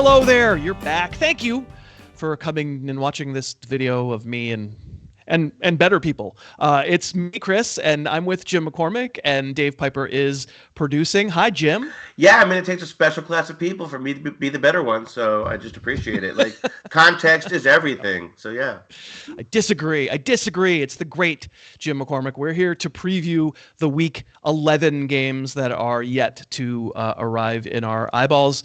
hello there. You're back. Thank you for coming and watching this video of me and better people. It's me, Chris, and I'm with Jim McCormick, and Dave Pyper is producing. Hi, Jim. Yeah, I mean, it takes a special class of people for me to be the better one, so I just appreciate it. Like, context is everything, so yeah. I disagree. It's the great Jim McCormick. We're here to preview the Week 11 games that are yet to arrive in our eyeballs.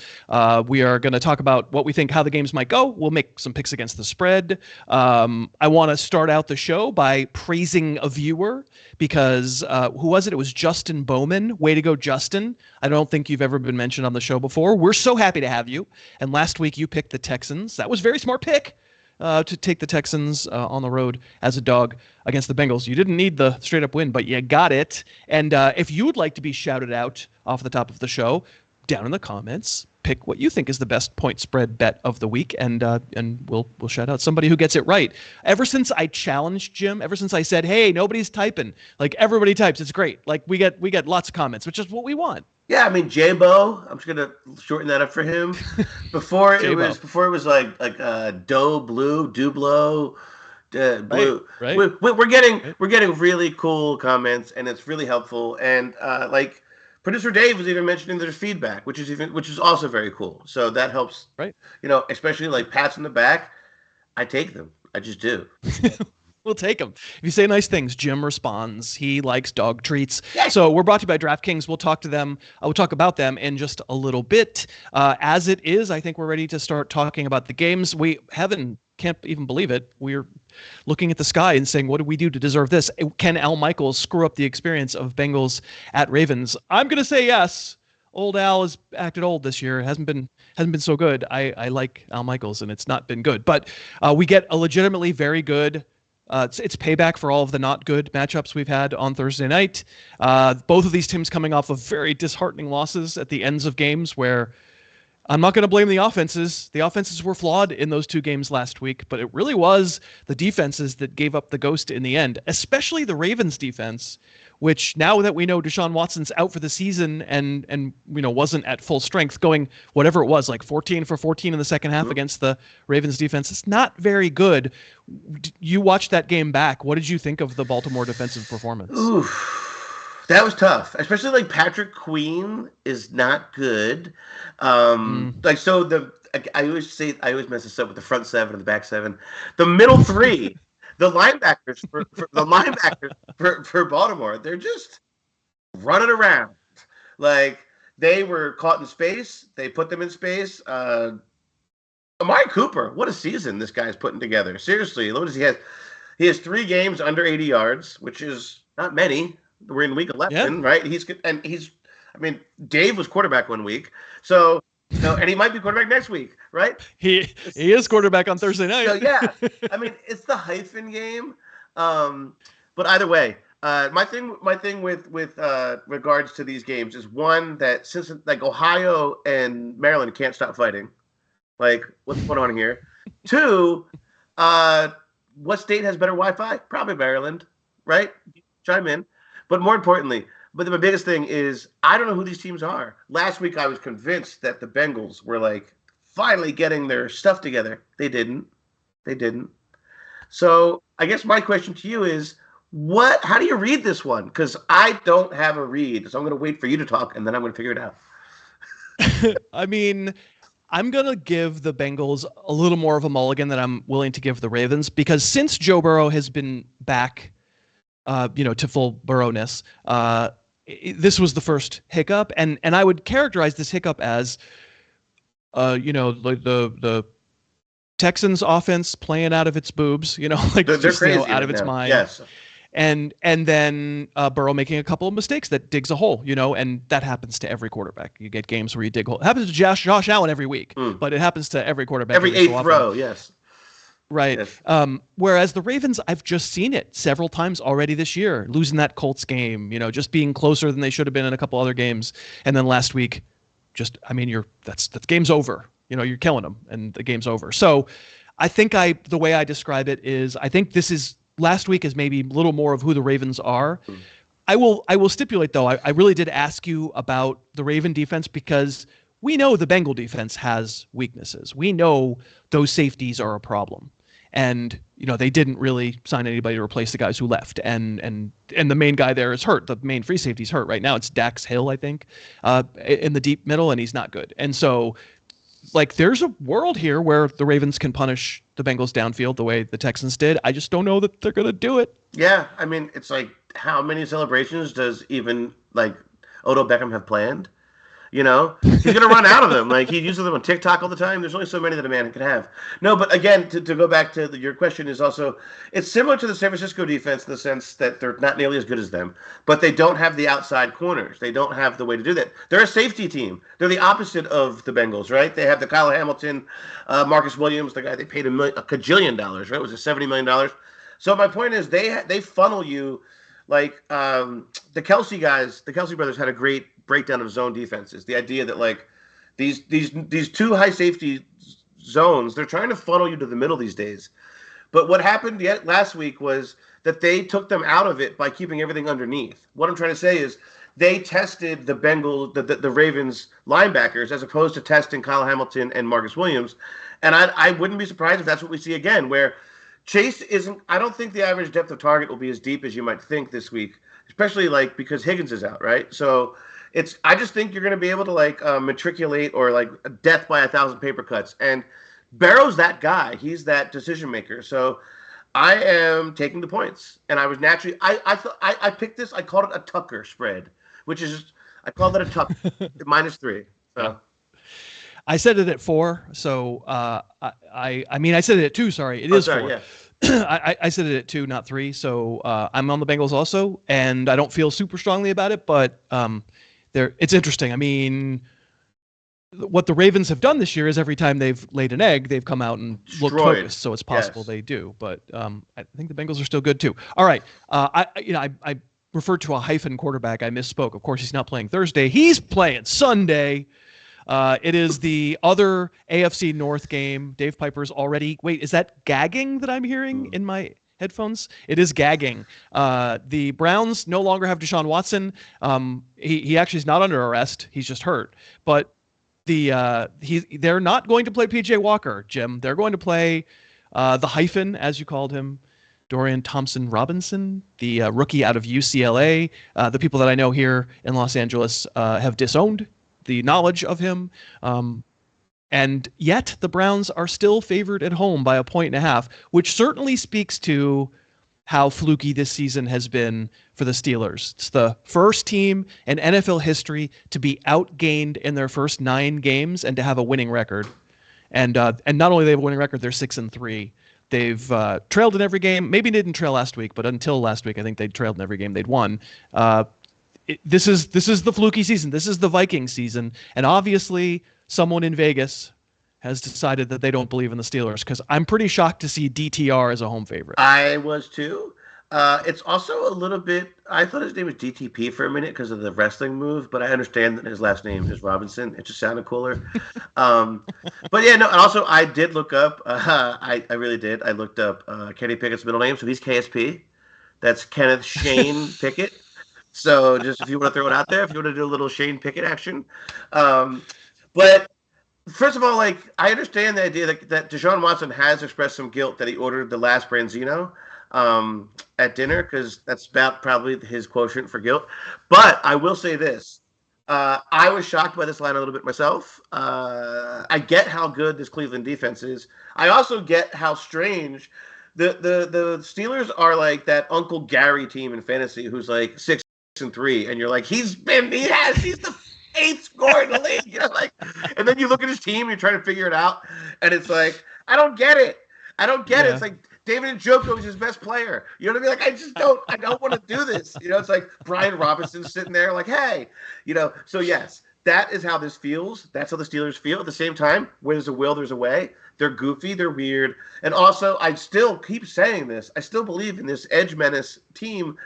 We are going to talk about what we think, how the games might go. We'll make some picks against the spread. I want to start out the show by praising a viewer because who was it? It was Justin Bowman. Way to go, Justin. I don't think you've ever been mentioned on the show before. We're so happy to have you. And last week you picked the Texans. That was a very smart pick to take the Texans on the road as a dog against the Bengals. You didn't need the straight up win, but you got it. And if you would like to be shouted out off the top of the show, down in the comments, pick what you think is the best point spread bet of the week, and we'll shout out somebody who gets it right. Ever since I challenged Jim, ever since I said, hey, nobody's typing, like everybody types, it's great. Like we get lots of comments, which is what we want. Yeah, I mean J-Bo, I'm just gonna shorten that up for him. Before it was like Do Blue, Blue. Right. We're getting really cool comments, and it's really helpful. And like producer Dave was even mentioning their feedback, which is also very cool. So that helps, right? You know, especially like pats on the back. I take them. I just do. We'll take them. If you say nice things, Jim responds. He likes dog treats. Yes. So we're brought to you by DraftKings. We'll talk to them. We'll talk about them in just a little bit. As it is, I think we're ready to start talking about the games. Can't even believe it. We're looking at the sky and saying, what do we do to deserve this? Can Al Michaels screw up the experience of Bengals at Ravens? I'm going to say yes. Old Al has acted old this year. It hasn't been so good. I like Al Michaels, and it's not been good. But we get a legitimately very good it's payback for all of the not good matchups we've had on Thursday night. Both of these teams coming off of very disheartening losses at the ends of games where I'm not going to blame the offenses. The offenses were flawed in those two games last week, but it really was the defenses that gave up the ghost in the end, especially the Ravens defense, which now that we know Deshaun Watson's out for the season and wasn't at full strength, going whatever it was, like 14 for 14 in the second half against the Ravens defense, it's not very good. You watched that game back. What did you think of the Baltimore defensive performance? Oof. That was tough, especially like Patrick Queen is not good. Like so I always mess this up with the front seven and the back seven. The middle three, the linebackers for Baltimore, they're just running around. Like they were caught in space. They put them in space. Amari Cooper, what a season this guy's putting together. Seriously, look what he has. He has 3 games under 80 yards, which is not many. We're in week 11, right? I mean, Dave was quarterback one week, so and he might be quarterback next week, right? He is quarterback on Thursday night. So, yeah, I mean, it's the hyphen game, but either way, my thing with regards to these games is one that since like Ohio and Maryland can't stop fighting, like what's going on here? 2, what state has better Wi-Fi? Probably Maryland, right? Chime in. But more importantly, the biggest thing is I don't know who these teams are. Last week I was convinced that the Bengals were like finally getting their stuff together. They didn't. So I guess my question to you is how do you read this one? Because I don't have a read. So I'm going to wait for you to talk and then I'm going to figure it out. I mean, I'm going to give the Bengals a little more of a mulligan than I'm willing to give the Ravens because since Joe Burrow has been back to full Burrowness, this was the first hiccup, and I would characterize this hiccup as, like the Texans offense playing out of its boobs, like they're just crazy out of its mind. Yes. And then Burrow making a couple of mistakes that digs a hole, and that happens to every quarterback. You get games where you dig a hole. It happens to Josh Allen every week, but it happens to every quarterback. Every 8th row, yes. Right. Yes. Whereas the Ravens, I've just seen it several times already this year, losing that Colts game, just being closer than they should have been in a couple other games. And then last week, that's game's over. You're killing them and the game's over. So I think the way I describe it is I think last week is maybe a little more of who the Ravens are. I will stipulate though, I really did ask you about the Raven defense because we know the Bengal defense has weaknesses. We know those safeties are a problem. And, they didn't really sign anybody to replace the guys who left. And the main guy there is hurt. The main free safety's hurt right now. It's Dax Hill, I think, in the deep middle, and he's not good. And so, there's a world here where the Ravens can punish the Bengals downfield the way the Texans did. I just don't know that they're going to do it. Yeah, I mean, it's how many celebrations does even, Odell Beckham have planned? He's going to run out of them. He uses them on TikTok all the time. There's only so many that a man can have. No, but again, to go back to your question is also, it's similar to the San Francisco defense in the sense that they're not nearly as good as them, but they don't have the outside corners. They don't have the way to do that. They're a safety team. They're the opposite of the Bengals, right? They have the Kyle Hamilton, Marcus Williams, the guy they paid a cajillion dollars, right? Was it $70 million? So my point is they funnel you the Kelsey guys, the Kelsey brothers had a great breakdown of zone defenses. The idea that these two high safety zones, they're trying to funnel you to the middle these days. But what happened last week was that they took them out of it by keeping everything underneath. What I'm trying to say is they tested the the Ravens linebackers as opposed to testing Kyle Hamilton and Marcus Williams. And I wouldn't be surprised if that's what we see again, where Chase isn't. I don't think the average depth of target will be as deep as you might think this week, especially because Higgins is out, right? So I just think you're going to be able to matriculate or death by 1,000 paper cuts. And Barrow's that guy. He's that decision maker. So I am taking the points. And I was naturally I picked this. I called it a Tucker spread, which is just, I called it a Tucker -3. So. I said it at 4, so I said it at 2. Sorry, it is 4. Yeah. I said it at 2, not 3. So I'm on the Bengals also, and I don't feel super strongly about it, but it's interesting. I mean, what the Ravens have done this year is every time they've laid an egg, they've come out and looked focused. So it's possible they do, but I think the Bengals are still good too. All right, I referred to a hyphen quarterback. I misspoke. Of course, he's not playing Thursday. He's playing Sunday. It is the other AFC North game. Dave Pyper's already. Wait, is that gagging that I'm hearing in my headphones? It is gagging. The Browns no longer have Deshaun Watson. He actually is not under arrest. He's just hurt. But they're not going to play PJ Walker, Jim. They're going to play the hyphen, as you called him, Dorian Thompson-Robinson, the rookie out of UCLA. The people that I know here in Los Angeles have disowned the knowledge of him. And yet the Browns are still favored at home by 1.5, which certainly speaks to how fluky this season has been for the Steelers. It's the first team in NFL history to be outgained in their first 9 games and to have a winning record. And not only do they have a winning record, they're 6-3. They've trailed in every game. Maybe they didn't trail last week, but until last week, I think they trailed in every game they'd won. This is the fluky season. This is the Viking season. And obviously someone in Vegas has decided that they don't believe in the Steelers, because I'm pretty shocked to see DTR as a home favorite. I was too. It's also a little bit, I thought his name was DTP for a minute because of the wrestling move, but I understand that his last name is Robinson. It just sounded cooler. But yeah, no, and also I did look up, I really did. I looked up Kenny Pickett's middle name. So he's KSP. That's Kenneth Shane Pickett. So just if you want to throw it out there, if you want to do a little Shane Pickett action. But first of all, I understand the idea that Deshaun Watson has expressed some guilt that he ordered the last Branzino at dinner, because that's about probably his quotient for guilt. But I will say this. I was shocked by this line a little bit myself. I get how good this Cleveland defense is. I also get how strange the Steelers are, like that Uncle Gary team in fantasy who's like 6-3, and you're like, he's the 8th scorer in the league, and then you look at his team, you're trying to figure it out, and it's like, I don't get it. It. It's like David Njoku is his best player. You know what I mean? I don't want to do this. It's like Brian Robinson sitting there like, hey, so yes, that is how this feels. That's how the Steelers feel. At the same time, where there's a will, there's a way. They're goofy, they're weird. And also, I still keep saying this, I still believe in this edge menace team.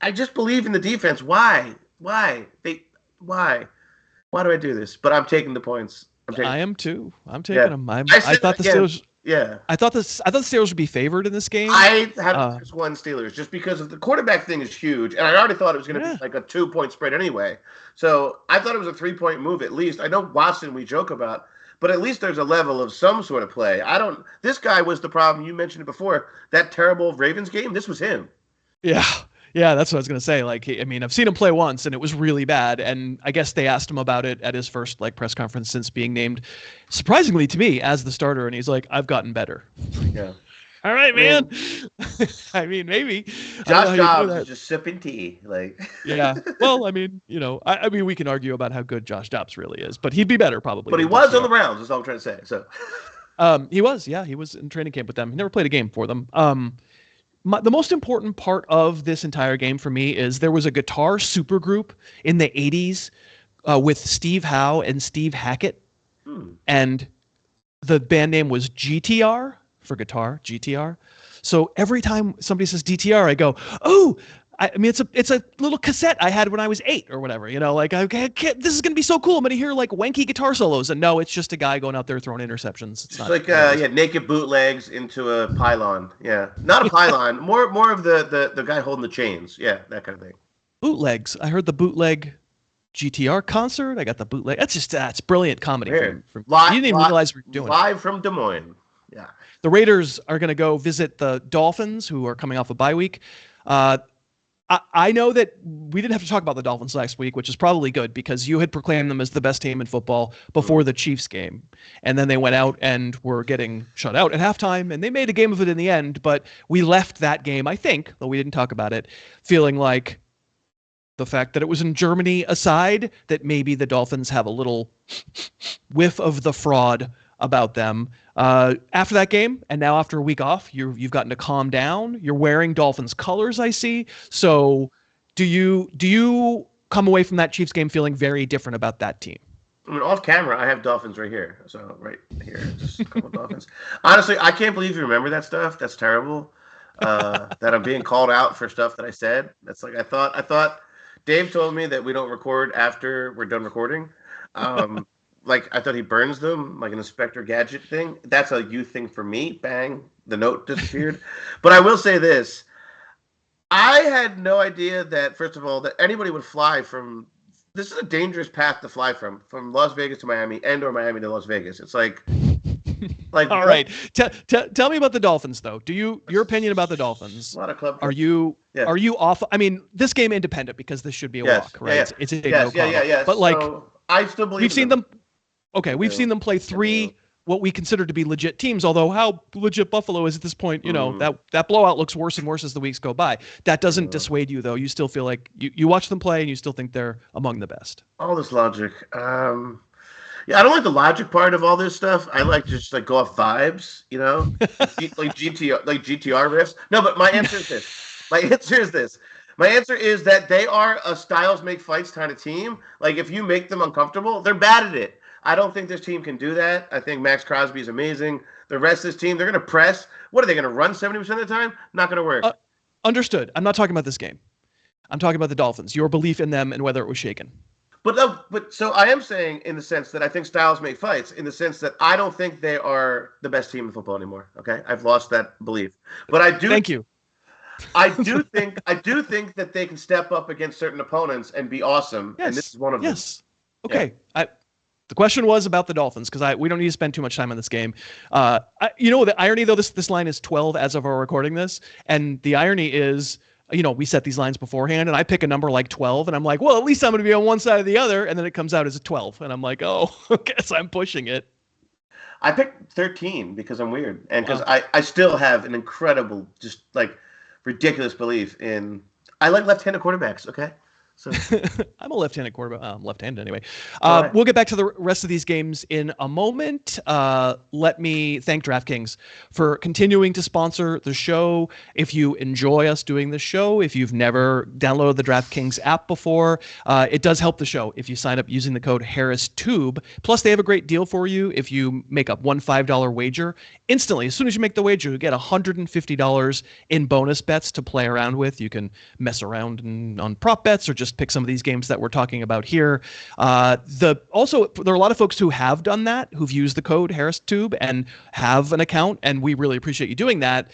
I just believe in the defense. Why? Why do I do this? But I'm taking the points. I am too. I'm taking them. I thought the Steelers. Yeah. I thought the Steelers would be favored in this game. I have just one Steelers just because of the quarterback thing is huge, and I already thought it was going to be like a 2-point spread anyway. So I thought it was a 3-point move at least. I know Watson we joke about, but at least there's a level of some sort of play. This guy was the problem. You mentioned it before. That terrible Ravens game. This was him. Yeah. Yeah, that's what I was going to say. Like, I mean, I've seen him play once and it was really bad. And I guess they asked him about it at his first press conference since being named, surprisingly to me, as the starter. And he's like, I've gotten better. Yeah. All right, man. I mean, maybe. Josh Dobbs is just sipping tea. Yeah. Well, I mean, I mean, we can argue about how good Josh Dobbs really is, but he'd be better probably. But he was on the Browns, is all I'm trying to say. So. He was in training camp with them. He never played a game for them. The most important part of this entire game for me is there was a guitar supergroup in the 80s with Steve Howe and Steve Hackett. And the band name was GTR for guitar, GTR. So every time somebody says DTR, I go, oh, I mean, it's a little cassette I had when I was 8 or whatever, okay, this is going to be so cool. I'm going to hear wanky guitar solos. And no, it's just a guy going out there throwing interceptions. It's not naked bootlegs into a pylon. Yeah. Not a pylon, more of the guy holding the chains. Yeah. That kind of thing. Bootlegs. I heard the bootleg GTR concert. I got the bootleg. That's brilliant comedy. You didn't even realize we were doing live from Des Moines. Yeah. The Raiders are going to go visit the Dolphins, who are coming off a bye week. I know that we didn't have to talk about the Dolphins last week, which is probably good because you had proclaimed them as the best team in football before the Chiefs game. And then they went out and were getting shut out at halftime, and they made a game of it in the end. But we left that game, I think, though we didn't talk about it, feeling like the fact that it was in Germany aside, that maybe the Dolphins have a little whiff of the fraud about them. After that game, and now after a week off, you've gotten to calm down. You're wearing Dolphins colors, I see. So do you come away from that Chiefs game feeling very different about that team? I mean, off camera, I have Dolphins right here. So right here, just a couple of Dolphins. Honestly, I can't believe you remember that stuff. That's terrible. That I'm being called out for stuff that I said. That's I thought Dave told me that we don't record after we're done recording. I thought he burns them, like an Inspector Gadget thing. That's a you thing for me. Bang, the note disappeared. But I will say this. I had no idea that, first of all, that anybody would fly from – this is a dangerous path to fly from Las Vegas to Miami and or Miami to Las Vegas. It's like all right. Tell me about the Dolphins, though. Your opinion about the Dolphins? A lot of club. Are you off? I mean, this game independent because this should be a walk, right? Yeah. It's a yeah. But so, I still believe we've seen them. Okay, we've seen them play 3 what we consider to be legit teams, although how legit Buffalo is at this point, that blowout looks worse and worse as the weeks go by. That doesn't dissuade you, though. You still feel like you watch them play and you still think they're among the best. All this logic. I don't like the logic part of all this stuff. I like to just go off vibes, like GTR riffs. No, but my answer is this. My answer is that they are a styles make fights kind of team. Like if you make them uncomfortable, they're bad at it. I don't think this team can do that. I think Max Crosby is amazing. The rest of this team, they're going to press. What are they going to run 70% of the time? Not going to work. Understood. I'm not talking about this game. I'm talking about the Dolphins. Your belief in them and whether it was shaken. But so I am saying in the sense that I think styles make fights. In the sense that I don't think they are the best team in football anymore. Okay, I've lost that belief. But I do. Thank you. I do think that they can step up against certain opponents and be awesome. Yes. And this is one of them. Yes. Okay. Yeah. The question was about the Dolphins because we don't need to spend too much time on this game. The irony, though, this line is 12 as of our recording this. And the irony is, we set these lines beforehand and I pick a number like 12 and I'm like, well, at least I'm going to be on one side or the other. And then it comes out as a 12. And I'm like, oh, I guess I'm pushing it. I picked 13 because I'm weird. And because I still have an incredible, just ridiculous belief in, I like left-handed quarterbacks. Okay. So I'm a left-handed quarterback. I'm left-handed anyway. We'll get back to the rest of these games in a moment. Let me thank DraftKings for continuing to sponsor the show. If you enjoy us doing the show, if you've never downloaded the DraftKings app before, it does help the show if you sign up using the code HarrisTube. Plus, they have a great deal for you if you make up one $5 wager. Instantly, as soon as you make the wager, you get $150 in bonus bets to play around with. You can mess around on prop bets or just pick some of these games that we're talking about here. Also, there are a lot of folks who have done that, who've used the code HarrisTube and have an account, and we really appreciate you doing that.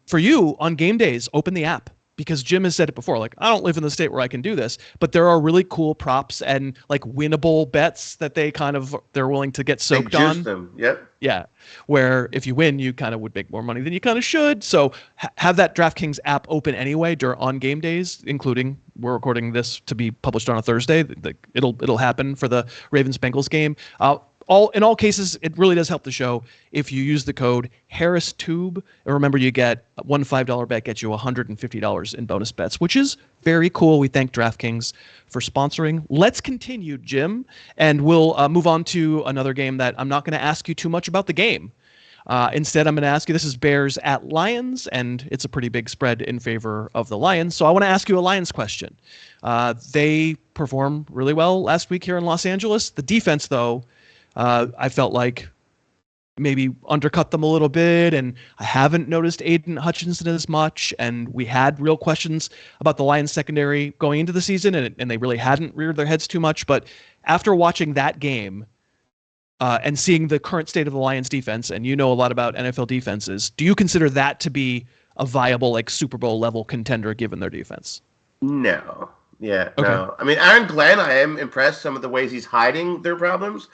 For you, on game days, open the app. Because Jim has said it before, like, I don't live in the state where I can do this, but there are really cool props and like winnable bets that they're willing to get soaked on. Them. Yep. Yeah. Where if you win, you kind of would make more money than you kind of should. So have that DraftKings app open anyway on game days, including we're recording this to be published on a Thursday. It'll happen for the Ravens Bengals game. In all cases, it really does help the show if you use the code HarrisTube. And remember, you get one $5 bet gets you $150 in bonus bets, which is very cool. We thank DraftKings for sponsoring. Let's continue, Jim, and we'll move on to another game that I'm not going to ask you too much about the game. Instead, I'm going to ask you, this is Bears at Lions, and it's a pretty big spread in favor of the Lions. So I want to ask you a Lions question. They performed really well last week here in Los Angeles. The defense, though, I felt like maybe undercut them a little bit, and I haven't noticed Aiden Hutchinson as much, and we had real questions about the Lions secondary going into the season, and they really hadn't reared their heads too much. But after watching that game and seeing the current state of the Lions defense, and you know a lot about NFL defenses, do you consider that to be a viable, like, Super Bowl level contender given their defense? No. Yeah, okay. No. I mean, Aaron Glenn, I am impressed some of the ways he's hiding their problems.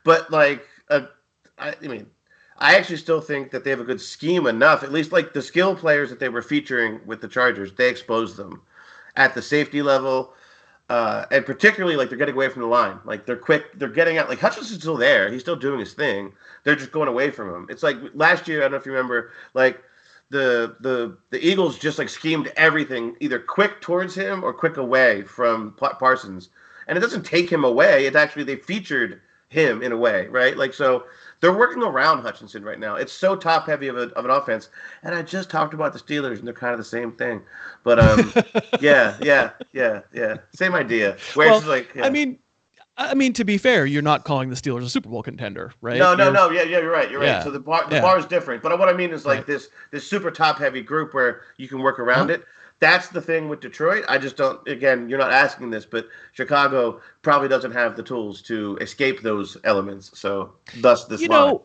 But, like, I actually still think that they have a good scheme enough. At least, like, the skill players that they were featuring with the Chargers, they exposed them at the safety level. And particularly, like, they're getting away from the line. Like, they're quick. They're getting out. Like, Hutchinson's still there. He's still doing his thing. They're just going away from him. It's like last year, I don't know if you remember, like, the Eagles just, like, schemed everything either quick towards him or quick away from Parsons. And it doesn't take him away. It's actually they featured him in a way, right? Like, so they're working around Hutchinson right now. It's so top heavy of an offense. And I just talked about the Steelers, and they're kind of the same thing. But yeah. Same idea. Where it's like, yeah. I mean, to be fair, you're not calling the Steelers a Super Bowl contender, right? No. Yeah, you're right. You're right. So the bar is different. But what I mean is like right. this super top heavy group where you can work around it. That's the thing with Detroit. I just don't, again, you're not asking this, but Chicago probably doesn't have the tools to escape those elements. So thus this line.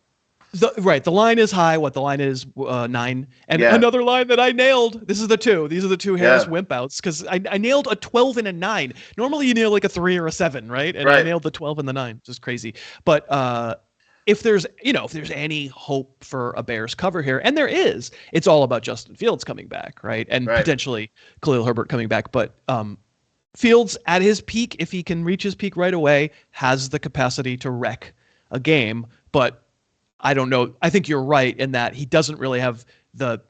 The line is high. The line is 9. And another line that I nailed, this is the 2. These are the 2 Harris wimp outs, because I nailed a 12 and a 9. Normally you nail like a 3 or a 7, right? And I nailed the 12 and the 9, just crazy. But if there's any hope for a Bears cover here, and there is, it's all about Justin Fields coming back, right? And potentially Khalil Herbert coming back. But Fields at his peak, if he can reach his peak right away, has the capacity to wreck a game. But I don't know. I think you're right in that he doesn't really have the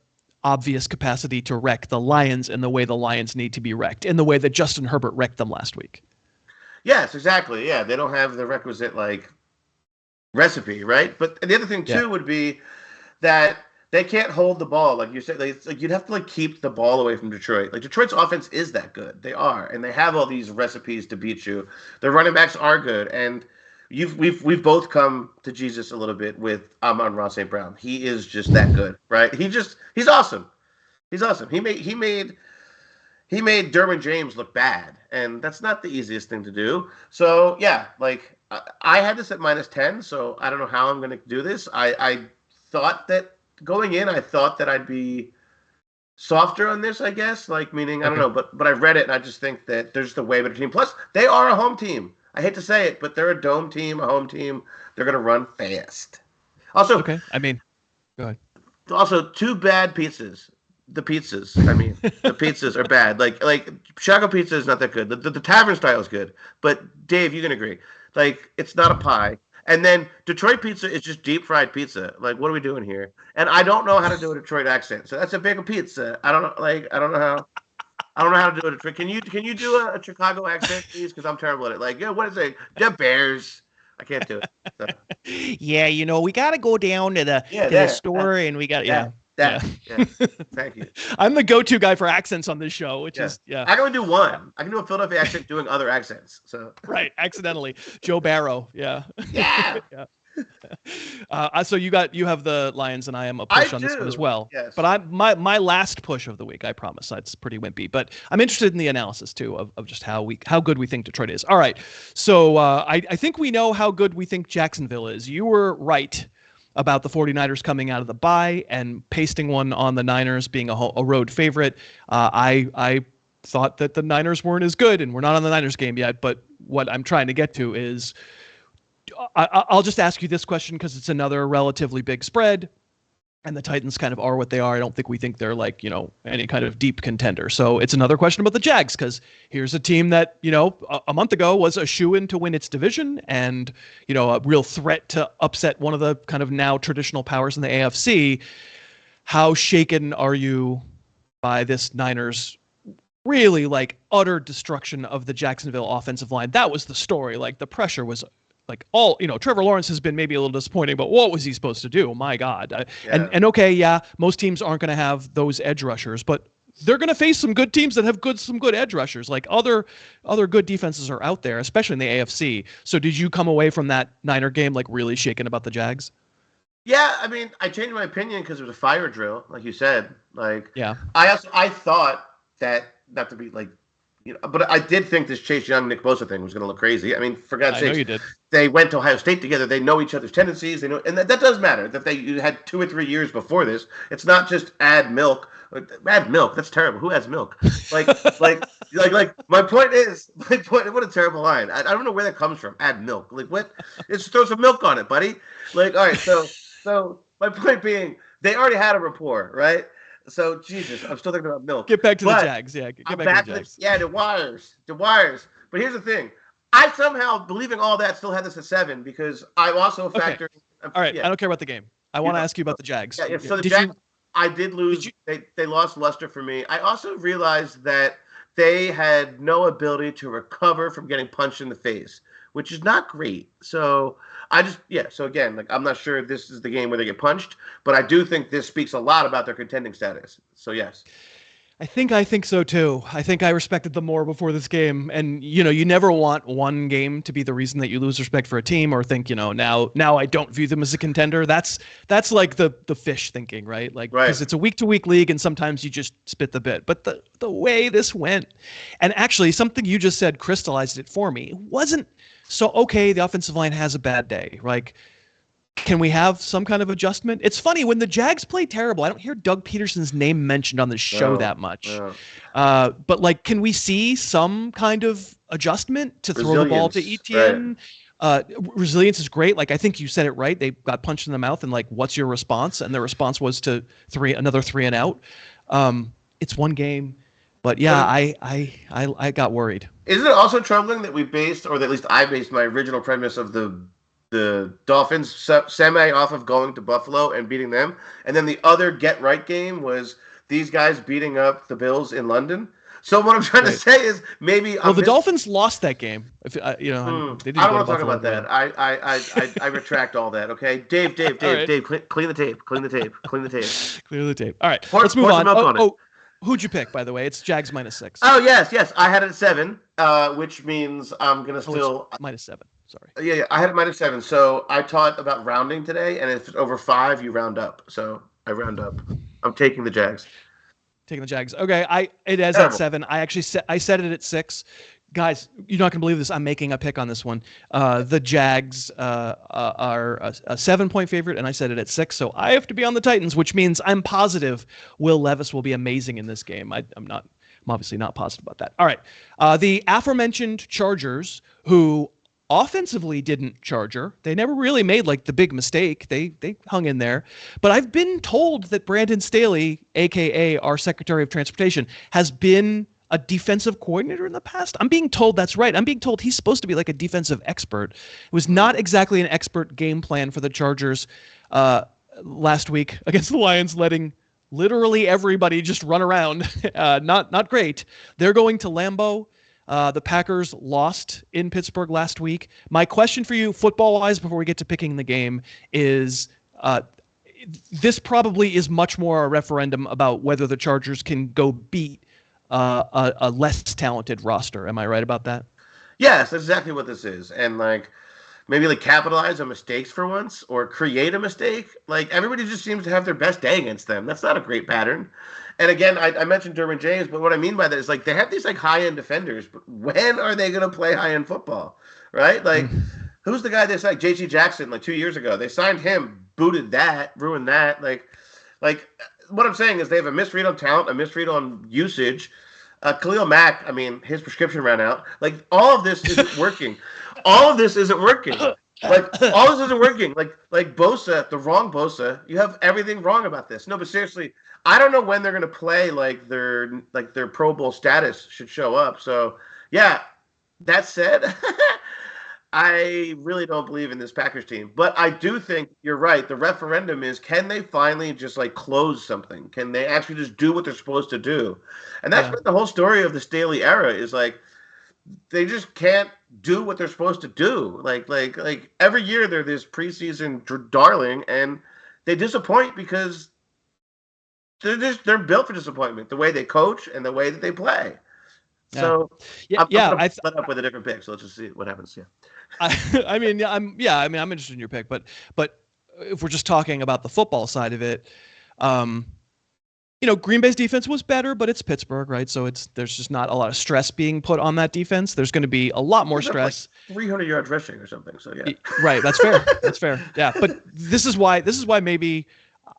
obvious capacity to wreck the Lions in the way the Lions need to be wrecked, in the way that Justin Herbert wrecked them last week. Yes, exactly. Yeah, they don't have the requisite, like, recipe, right? But the other thing too would be that they can't hold the ball, like you said. Like you'd have to like keep the ball away from Detroit. Like Detroit's offense is that good. They are, and they have all these recipes to beat you. Their running backs are good, and we've both come to Jesus a little bit with Amon-Ra St. Brown. He is just that good, right? He's awesome. He's awesome. He made Derwin James look bad, and that's not the easiest thing to do. So yeah, like. I had this at -10, so I don't know how I'm going to do this. I thought that going in, I thought that I'd be softer on this, I guess. Like, meaning, I don't know, but I read it, and I just think that there's the way better team. Plus, they are a home team. I hate to say it, but they're a dome team, a home team. They're going to run fast. Also, go ahead. Also, 2 bad pizzas. The pizzas are bad. Like Chicago pizza is not that good. The tavern style is good, but Dave, you can agree. Like, it's not a pie. And then Detroit pizza is just deep fried pizza. Like, what are we doing here? And I don't know how to do a Detroit accent. So that's a big pizza. I don't know how to do a Detroit. Can you do a Chicago accent, please? Because I'm terrible at it. Like, what is it? The Bears. I can't do it. So. Yeah, we got to go down to the store, and we got Thank you. I'm the go-to guy for accents on this show, which is I can only do one. I can do a Philadelphia accent doing other accents. So right, accidentally. Joe Barrow. Yeah. So you have the Lions, and I am a push on this one as well. Yes. But my last push of the week, I promise. That's pretty wimpy, but I'm interested in the analysis too of just how good we think Detroit is. All right, so I think we know how good we think Jacksonville is. You were right about the 49ers coming out of the bye and pasting one on the Niners being a road favorite. I thought that the Niners weren't as good, and we're not on the Niners game yet. But what I'm trying to get to is, I'll just ask you this question because it's another relatively big spread, and the Titans kind of are what they are. I don't think we think they're like, any kind of deep contender. So it's another question about the Jags, because here's a team that, a month ago was a shoo-in to win its division and, a real threat to upset one of the kind of now traditional powers in the AFC. How shaken are you by this Niners really like utter destruction of the Jacksonville offensive line? That was the story. Like the pressure was like all, Trevor Lawrence has been maybe a little disappointing, but what was he supposed to do? My God. And okay, yeah, most teams aren't going to have those edge rushers, but they're going to face some good teams that have some good edge rushers. Like other good defenses are out there, especially in the AFC. So did you come away from that Niner game like really shaken about the Jags? Yeah, I mean, I changed my opinion because it was a fire drill, like you said. Like, yeah, I thought that, not to be like, but I did think this Chase Young Nick Bosa thing was going to look crazy. I mean, for God's sake, you did. They went to Ohio State together. They know each other's tendencies. They know, and that does matter. That you had 2 or 3 years before this. It's not just add milk. Add milk. That's terrible. Who adds milk? Like my point is, what a terrible line. I don't know where that comes from. Add milk. Like what? Just throw some milk on it, buddy. Like, all right. So my point being, they already had a rapport, right? So, Jesus, I'm still thinking about milk. Get back to the Jags. Yeah, get back to the Jags. The wires. But here's the thing. I somehow, believing all that, still had this at 7 because I also factored. Okay. All right, I don't care about the game. I want to ask you about the Jags. Yeah, so the Jags, I did lose. They lost luster for me. I also realized that they had no ability to recover from getting punched in the face, which is not great. So so again, like I'm not sure if this is the game where they get punched, but I do think this speaks a lot about their contending status. So yes. I think so too. I think I respected them more before this game. And you never want one game to be the reason that you lose respect for a team or think, now I don't view them as a contender. That's like the fish thinking, right? Like because it's a week-to-week league and sometimes you just spit the bit. But the way this went, and actually something you just said crystallized it for me. It wasn't so okay, the offensive line has a bad day. Like, can we have some kind of adjustment? It's funny, when the Jags play terrible, I don't hear Doug Peterson's name mentioned on the show that much. But like, can we see some kind of adjustment to throw the ball to ETN? Right. Resilience is great. Like, I think you said it right. They got punched in the mouth and like, what's your response? And their response was to another 3 and out. It's one game. But yeah, I got worried. Isn't it also troubling that we based, or at least I based my original premise of the Dolphins semi off of going to Buffalo and beating them, and then the other get right game was these guys beating up the Bills in London. So what I'm trying to say is maybe the Dolphins lost that game. If they didn't I don't want to talk about that. I retract all that. Okay, Dave, right. Clean the tape. Clear the tape. All right, let's move on. Who'd you pick, by the way? It's Jags -6. Oh, yes. I had it at 7, which means I'm going to still... -7, sorry. Yeah, I had it -7. So I taught about rounding today, and if it's over 5, you round up. So I round up. I'm taking the Jags. Taking the Jags. Okay, it is at 7. I actually I set it at 6. Guys, you're not going to believe this. I'm making a pick on this one. The Jags are a 7-point favorite, and I set it at 6. So I have to be on the Titans, which means I'm positive Will Levis will be amazing in this game. I'm obviously not positive about that. All right. The aforementioned Chargers, who offensively didn't charger. They never really made like the big mistake. They hung in there. But I've been told that Brandon Staley, a.k.a. our Secretary of Transportation, has been a defensive coordinator in the past. I'm being told that's right. I'm being told he's supposed to be like a defensive expert. It was not exactly an expert game plan for the Chargers last week against the Lions, letting literally everybody just run around. Not great. They're going to Lambeau. The Packers lost in Pittsburgh last week. My question for you, football-wise, before we get to picking the game, is this probably is much more a referendum about whether the Chargers can go beat a less talented roster. Am I right about that? Yes, that's exactly what this is. And like maybe like capitalize on mistakes for once or create a mistake. Like everybody just seems to have their best day against them. That's not a great pattern. And again, I mentioned Derwin James, but what I mean by that is like they have these like high-end defenders, but when are they going to play high-end football, right? Like, who's the guy they signed? J.C. Jackson like 2 years ago. They signed him, booted that, ruined that. Like what I'm saying is they have a misread on talent, a misread on usage. Khalil Mack, I mean, his prescription ran out. Like, all of this isn't working. All of this isn't working. Like, all this isn't working. Like Bosa, the wrong Bosa. You have everything wrong about this. No, but seriously, I don't know when they're going to play like their Pro Bowl status should show up. So, yeah, that said, I really don't believe in this Packers team. But I do think you're right. The referendum is, can they finally just like close something? Can they actually just do what they're supposed to do? And that's been the whole story of the Staley era is like they just can't do what they're supposed to do. Like every year they're this preseason darling and they disappoint because they're built for disappointment, the way they coach and the way that they play. So I'm split up with a different pick. So let's just see what happens. Yeah. I'm interested in your pick, but if we're just talking about the football side of it, Green Bay's defense was better, but it's Pittsburgh, right? So there's just not a lot of stress being put on that defense. There's going to be a lot more stress. Like 300 yards rushing or something. So yeah. Right. That's fair. That's fair. Yeah. But this is why maybe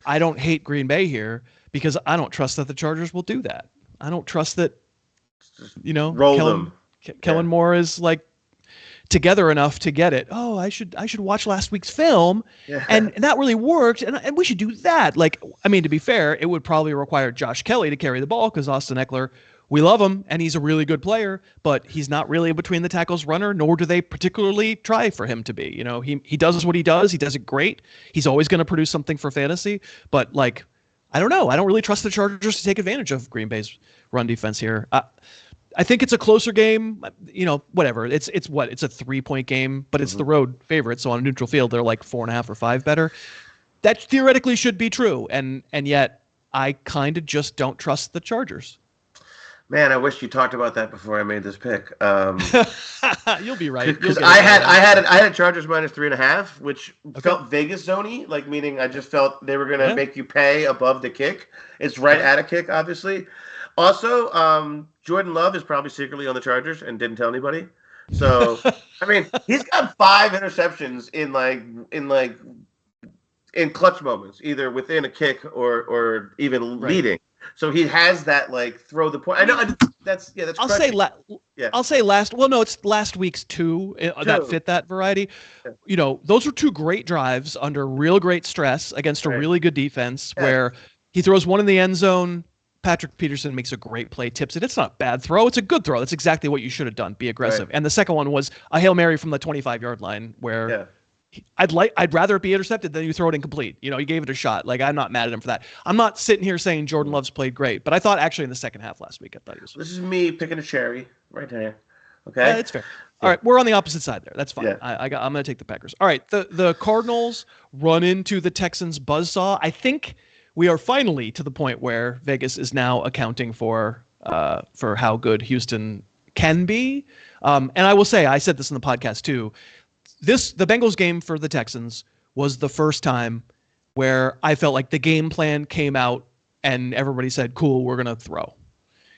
I don't hate Green Bay here because I don't trust that the Chargers will do that. I don't trust that, Kellen Moore is like together enough to get it. Oh, I should watch last week's film, and that really worked, and we should do that. Like, I mean, to be fair, it would probably require Josh Kelly to carry the ball because Austin Eckler, we love him, and he's a really good player, but he's not really a between the tackles runner, nor do they particularly try for him to be. He does what he does. He does it great. He's always going to produce something for fantasy, but like, I don't know. I don't really trust the Chargers to take advantage of Green Bay's run defense here. I think it's a closer game, whatever. It's a 3-point game, but it's the road favorite. So on a neutral field, they're like 4.5 or 5 better. That theoretically should be true. And yet I kind of just don't trust the Chargers. Man, I wish you talked about that before I made this pick. You'll be right. Because I had Chargers minus 3.5, which felt Vegas zone-y, like meaning I just felt they were going to make you pay above the kick. It's right at a kick, obviously. Also, Jordan Love is probably secretly on the Chargers and didn't tell anybody. So, I mean, he's got 5 interceptions in clutch moments, either within a kick or even leading. So he has that like throw the point. I know that's I'll say last. Well, no, it's last week's two that fit that variety. Yeah. Those were 2 great drives under real great stress against a really good defense where he throws one in the end zone. Patrick Peterson makes a great play, tips it. It's not a bad throw. It's a good throw. That's exactly what you should have done. Be aggressive. Right. And the second one was a Hail Mary from the 25-yard line where I'd rather it be intercepted than you throw it incomplete. You gave it a shot. Like, I'm not mad at him for that. I'm not sitting here saying Jordan Love's played great, but I thought actually in the second half last week, I thought he was. This is me picking a cherry right here. Okay. It's fair. All right. We're on the opposite side there. That's fine. Yeah. I'm going to take the Packers. All right. The Cardinals run into the Texans buzzsaw. I think we are finally to the point where Vegas is now accounting for how good Houston can be. And I will say, I said this in the podcast too, the Bengals game for the Texans was the first time where I felt like the game plan came out and everybody said, cool, we're going to throw.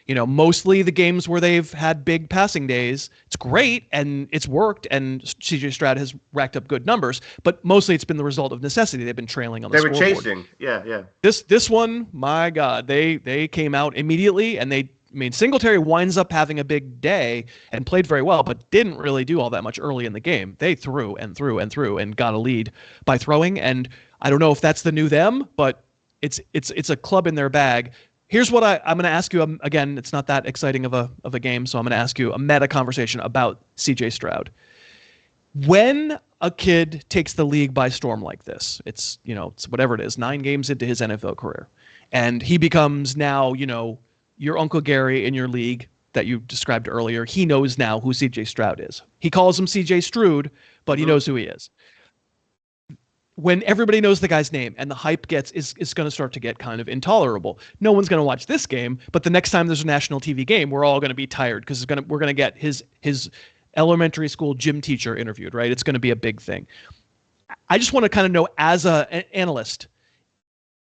Mostly the games where they've had big passing days, it's great and it's worked and CJ Stroud has racked up good numbers, but mostly it's been the result of necessity. They've been trailing on the scoreboard. They were chasing. Yeah. This one, my God, they came out immediately and Singletary winds up having a big day and played very well, but didn't really do all that much early in the game. They threw and threw and threw and got a lead by throwing. And I don't know if that's the new them, but it's a club in their bag. Here's what I'm going to ask you. Again, it's not that exciting of a game, so I'm going to ask you a meta conversation about CJ Stroud. When a kid takes the league by storm like this, it's whatever it is, 9 games into his NFL career, and he becomes now, your Uncle Gary in your league that you described earlier. He knows now who CJ Stroud is. He calls him CJ Stroud, but he knows who he is. When everybody knows the guy's name and the hype is going to start to get kind of intolerable. No one's going to watch this game, but the next time there's a national TV game, we're all going to be tired because we're going to get his elementary school gym teacher interviewed, right? It's going to be a big thing. I just want to kind of know, as an analyst,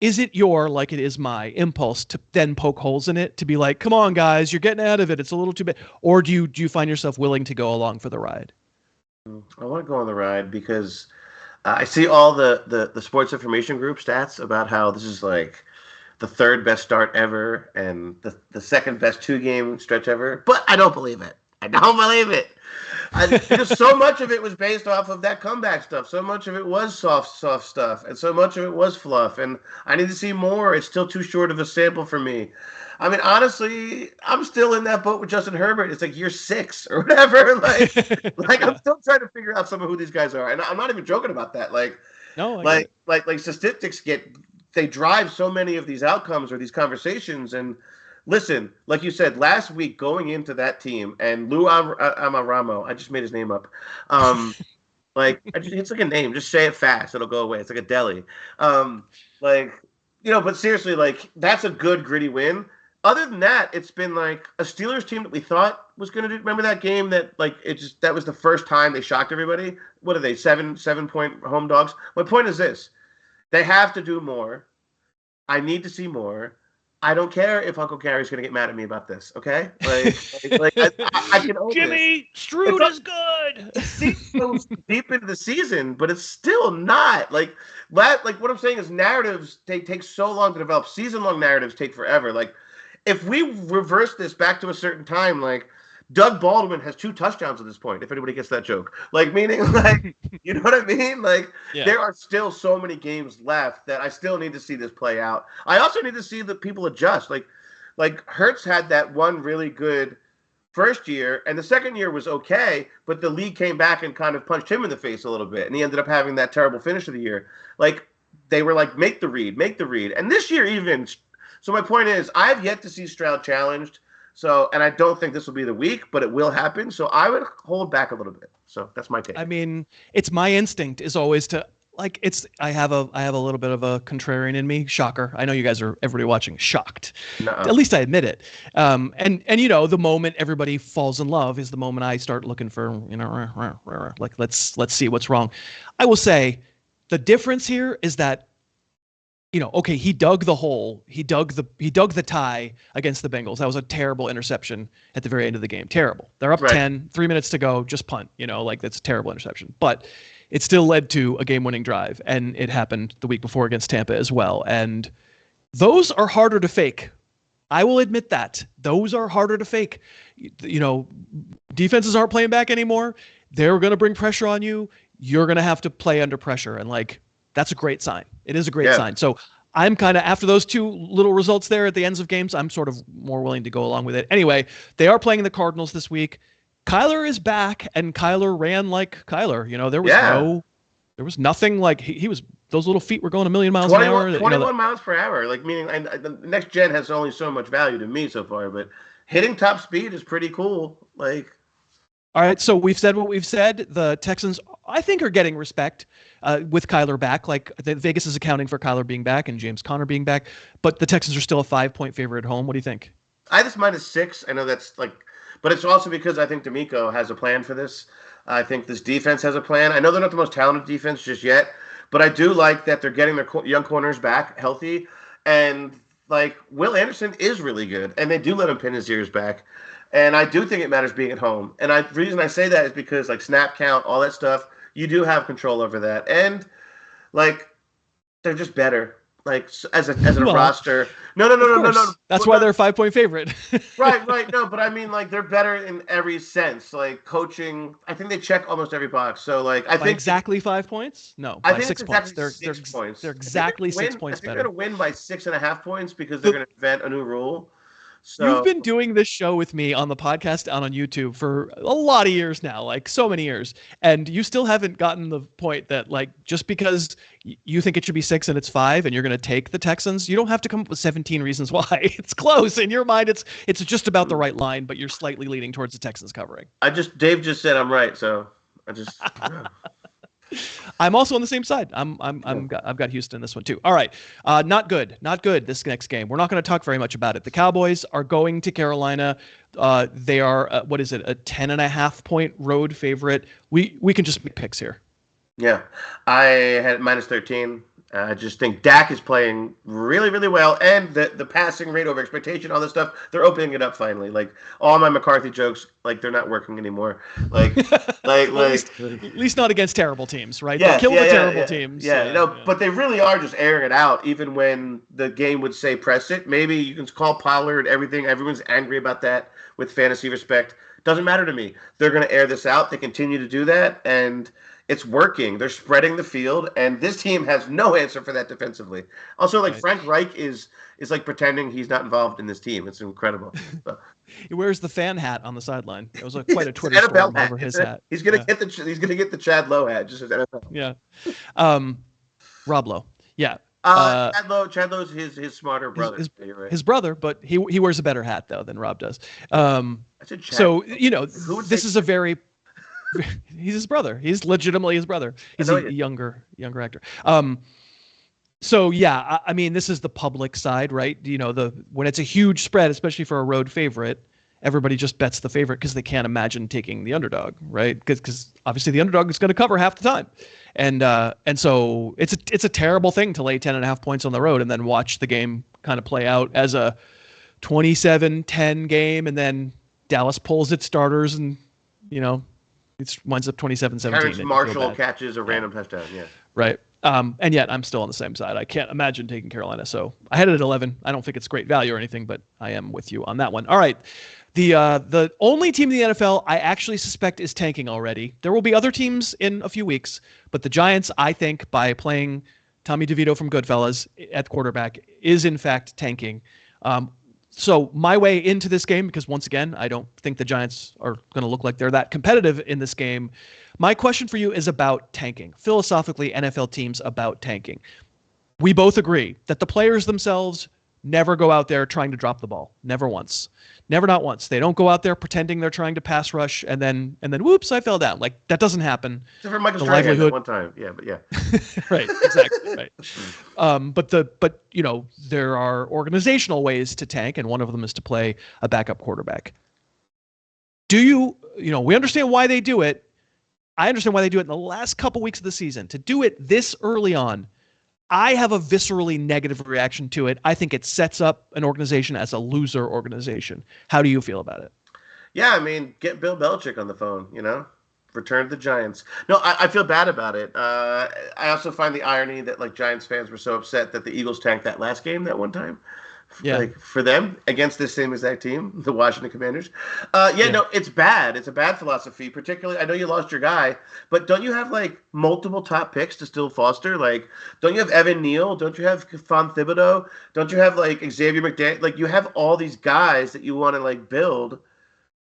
is it your, like it is my, impulse to then poke holes in it, to be like, come on, guys, you're getting out of it, it's a little too big? Or do you find yourself willing to go along for the ride? I want to go on the ride because I see all the sports information group stats about how this is like the third best start ever and the second best 2-game stretch ever. But I don't believe it. I don't believe it. Because so much of it was based off of that comeback stuff. So much of it was soft stuff. And so much of it was fluff. And I need to see more. It's still too short of a sample for me. I mean, honestly, I'm still in that boat with Justin Herbert. It's like year 6 or whatever. Like I'm still trying to figure out some of who these guys are. And I'm not even joking about that. Like statistics they drive so many of these outcomes or these conversations. And listen, like you said, last week going into that team and Lou Amaramo, I just made his name up. It's like a name. Just say it fast. It'll go away. It's like a deli. But seriously, like that's a good gritty win. Other than that, it's been like a Steelers team that we thought was going to do. Remember that game that that was the first time they shocked everybody? What are they, 7-point home dogs? My point is this. They have to do more. I need to see more. I don't care if Uncle Gary's going to get mad at me about this, okay? I can own Jimmy, this. Stroud is good. It goes deep into the season, but it's still not. Like what I'm saying is narratives take so long to develop. Season-long narratives take forever. Like, if we reverse this back to a certain time, like, Doug Baldwin has 2 touchdowns at this point, if anybody gets that joke. Like, meaning, like, you know what I mean? Like, There are still so many games left that I still need to see this play out. I also need to see the people adjust. Like Hurts had that one really good first year, and the second year was okay, but the league came back and kind of punched him in the face a little bit, and he ended up having that terrible finish of the year. Like, they were like, make the read. And this year even. So my point is, I have yet to see Stroud challenged. So, and I don't think this will be the week, but it will happen. So I would hold back a little bit. So that's my take. I mean, it's my instinct is always to I have a little bit of a contrarian in me. Shocker. I know you guys are, everybody watching, shocked. Nuh-uh. At least I admit it. And the moment everybody falls in love is the moment I start looking for, like, let's see what's wrong. I will say the difference here is that, okay, he dug the hole. He dug the tie against the Bengals. That was a terrible interception at the very end of the game. Terrible. They're up 10, 3 minutes to go, just punt, that's a terrible interception. But it still led to a game-winning drive, and it happened the week before against Tampa as well. And those are harder to fake. I will admit that. Those are harder to fake. Defenses aren't playing back anymore. They're going to bring pressure on you. You're going to have to play under pressure. And, that's a great sign. It is a great sign. So I'm kind of, after those 2 little results there at the ends of games, I'm sort of more willing to go along with it. Anyway, they are playing the Cardinals this week. Kyler is back, and Kyler ran like Kyler. There was nothing like he was. Those little feet were going a million miles an hour. 21 miles per hour. Like, meaning the next gen has only so much value to me so far, but hitting top speed is pretty cool. Like. All right, so we've said what we've said. The Texans, I think, are getting respect with Kyler back. Like, Vegas is accounting for Kyler being back and James Conner being back, but the Texans are still a 5-point favorite at home. What do you think? I just -6. I know that's but it's also because I think D'Amico has a plan for this. I think this defense has a plan. I know they're not the most talented defense just yet, but I do like that they're getting their young corners back healthy, and Will Anderson is really good, and they do let him pin his ears back. And I do think it matters being at home. And the reason I say that is because, snap count, all that stuff, you do have control over that. And, they're just better. As a roster. No. That's why they're a 5-point favorite. Right. No, but I mean, they're better in every sense. Coaching, I think they check almost every box. So, I think exactly 5 points? No, I think 6 exactly points. 6 points. They're exactly 6 points better. They're going to win by 6.5 points because they're going to invent a new rule. So, you've been doing this show with me on the podcast and on YouTube for a lot of years now, so many years, and you still haven't gotten the point that just because you think it should be 6 and it's 5 and you're going to take the Texans, you don't have to come up with 17 reasons why. It's close in your mind. It's just about the right line, but you're slightly leaning towards the Texans covering. Dave just said I'm right, so I just I'm also on the same side. I've got Houston in this one too. All right. Not good. This next game. We're not going to talk very much about it. The Cowboys are going to Carolina. They are, what is it? A 10.5 point road favorite. We can just make picks here. Yeah. I had -13. I just think Dak is playing really, really well, and the passing rate over expectation, all this stuff, they're opening it up finally. Like all my McCarthy jokes, like they're not working anymore. Like, at least not against terrible teams, right? Yeah, kill the terrible teams. Yeah, but they really are just airing it out. Even when the game would say press it, maybe you can call Pollard everything. Everyone's angry about that with fantasy respect. Doesn't matter to me. They're going to air this out. They continue to do that, and it's working. They're spreading the field, and this team has no answer for that defensively. Also, like Frank Reich is like pretending he's not involved in this team. It's incredible. He wears the fan hat on the sideline. It was quite a Twitter storm over his hat. He's gonna get the Chad Lowe hat, just as NFL. Yeah. Rob Lowe. Yeah. Chad Lowe's his smarter brother. His brother, but he wears a better hat though than Rob does. I said Chad. So this is a very. He's his brother. He's legitimately his brother. He's a younger actor. So yeah, I mean, this is the public side, right? When it's a huge spread, especially for a road favorite, everybody just bets the favorite because they can't imagine taking the underdog, right? Because obviously the underdog is going to cover half the time, and so it's a terrible thing to lay 10.5 points on the road and then watch the game kind of play out as a 27-10 game, and then Dallas pulls its starters and it winds up 27-17. Terrence Marshall catches a random touchdown. Yeah. Right. And yet I'm still on the same side. I can't imagine taking Carolina. So I had it at 11. I don't think it's great value or anything, but I am with you on that one. All right. The only team in the NFL I actually suspect is tanking already. There will be other teams in a few weeks, but the Giants, I think, by playing Tommy DeVito from Goodfellas at quarterback, is in fact tanking. So my way into this game, because once again, I don't think the Giants are going to look like they're that competitive in this game. My question for you is about tanking. Philosophically, NFL teams about tanking. We both agree that the players themselves never go out there trying to drop the ball. Never once. Never, not once. They don't go out there pretending they're trying to pass rush and then whoops, I fell down. Like, that doesn't happen. Except for Michael Strahan at one time. Yeah, but yeah. Right, exactly, right. But there are organizational ways to tank, and one of them is to play a backup quarterback. We understand why they do it. I understand why they do it in the last couple weeks of the season. To do it this early on, I have a viscerally negative reaction to it. I think it sets up an organization as a loser organization. How do you feel about it? Yeah, I mean, get Bill Belichick on the phone, return to the Giants. No, I feel bad about it. I also find the irony that Giants fans were so upset that the Eagles tanked that last game that one time. Yeah. For them against this same exact team, the Washington Commanders. No, it's bad. It's a bad philosophy, particularly. I know you lost your guy, but don't you have multiple top picks to still foster? Don't you have Evan Neal? Don't you have Stephon Thibodeau? Don't you have Xavier McDaniel? You have all these guys that you want to build.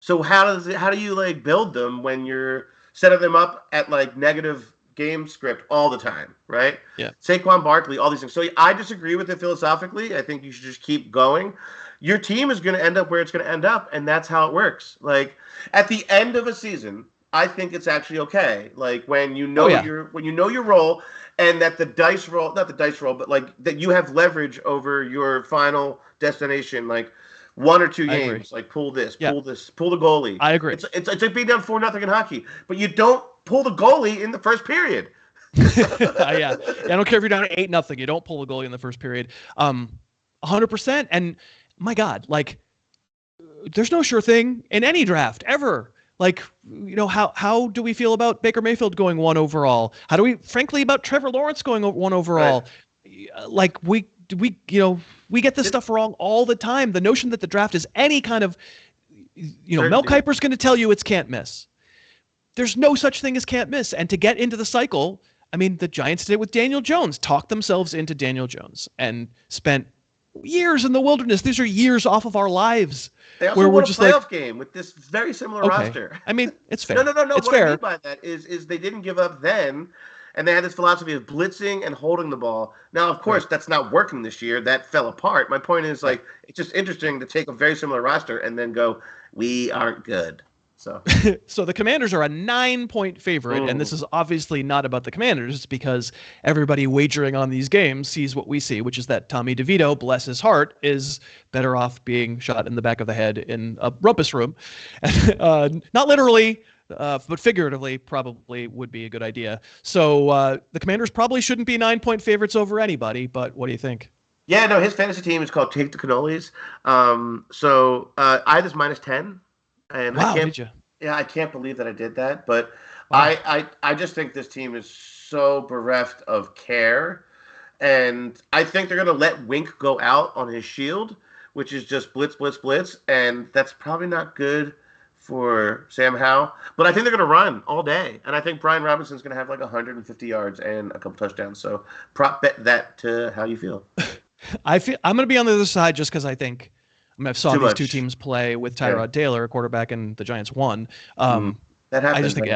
So how do you build them when you're setting them up at negative game script all the time, right? Yeah. Saquon Barkley, all these things. So I disagree with it philosophically. I think you should just keep going. Your team is going to end up where it's going to end up, and that's how it works. At the end of a season, I think it's actually okay. When you know your role, and that the dice roll, not the dice roll, but that you have leverage over your final destination. One or two games, pull this, pull the goalie. I agree. It's like being down 4-0 in hockey, but you don't pull the goalie in the first period. Yeah. I don't care if you're down 8-0. You don't pull the goalie in the first period. 100%. And my God, there's no sure thing in any draft ever. How do we feel about Baker Mayfield going 1 overall? How do we, frankly, about Trevor Lawrence going 1 overall? Right. We get this stuff wrong all the time. The notion that the draft is any kind of, Mel Kiper's going to tell you it's can't miss. There's no such thing as can't miss. And to get into the cycle, I mean, the Giants did it with Daniel Jones, talked themselves into Daniel Jones and spent years in the wilderness. These are years off of our lives. They also won a playoff game with this very similar roster. I mean, it's fair. No. It's what fair. I mean by that is they didn't give up then, and they had this philosophy of blitzing and holding the ball. Now, of course, that's not working this year. That fell apart. My point is, it's just interesting to take a very similar roster and then go, we aren't good. So, so the Commanders are a 9-point favorite, and this is obviously not about the Commanders because everybody wagering on these games sees what we see, which is that Tommy DeVito, bless his heart, is better off being shot in the back of the head in a rumpus room. Not literally, but figuratively probably would be a good idea. So the Commanders probably shouldn't be 9-point favorites over anybody, but what do you think? Yeah, no, his fantasy team is called Take the Cannolis. So I had this -10. And wow, I can't, did you? Yeah, I can't believe that I did that. But Wow. I just think this team is so bereft of care. And I think they're going to let Wink go out on his shield, which is just blitz, blitz, blitz. And that's probably not good for Sam Howell. But I think they're going to run all day. And I think Brian Robinson's going to have like 150 yards and a couple touchdowns. So prop bet that to how you feel. I'm going to be on the other side just because I think I saw these two teams play with Tyrod Taylor, a quarterback, and the Giants won. That happens. I just think,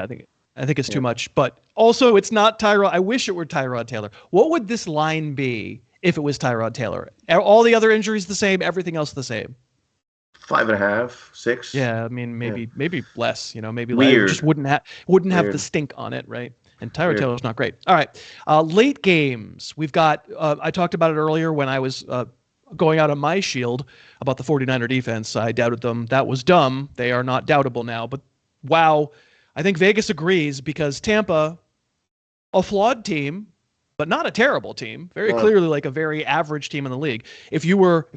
I think it's too much. But also, it's not Tyrod. I wish it were Tyrod Taylor. What would this line be if it was Tyrod Taylor? All the other injuries the same, everything else the same. 5.5, 6. Yeah, I mean maybe less. Maybe weird. Just wouldn't have the stink on it, right? And Tyrod Taylor's not great. All right, late games. We've got. I talked about it earlier when I was. Going out on my shield about the 49er defense. I doubted them. That was dumb. They are not doubtable now. But wow, I think Vegas agrees because Tampa, a flawed team, but not a terrible team. Very clearly like a very average team in the league. If you were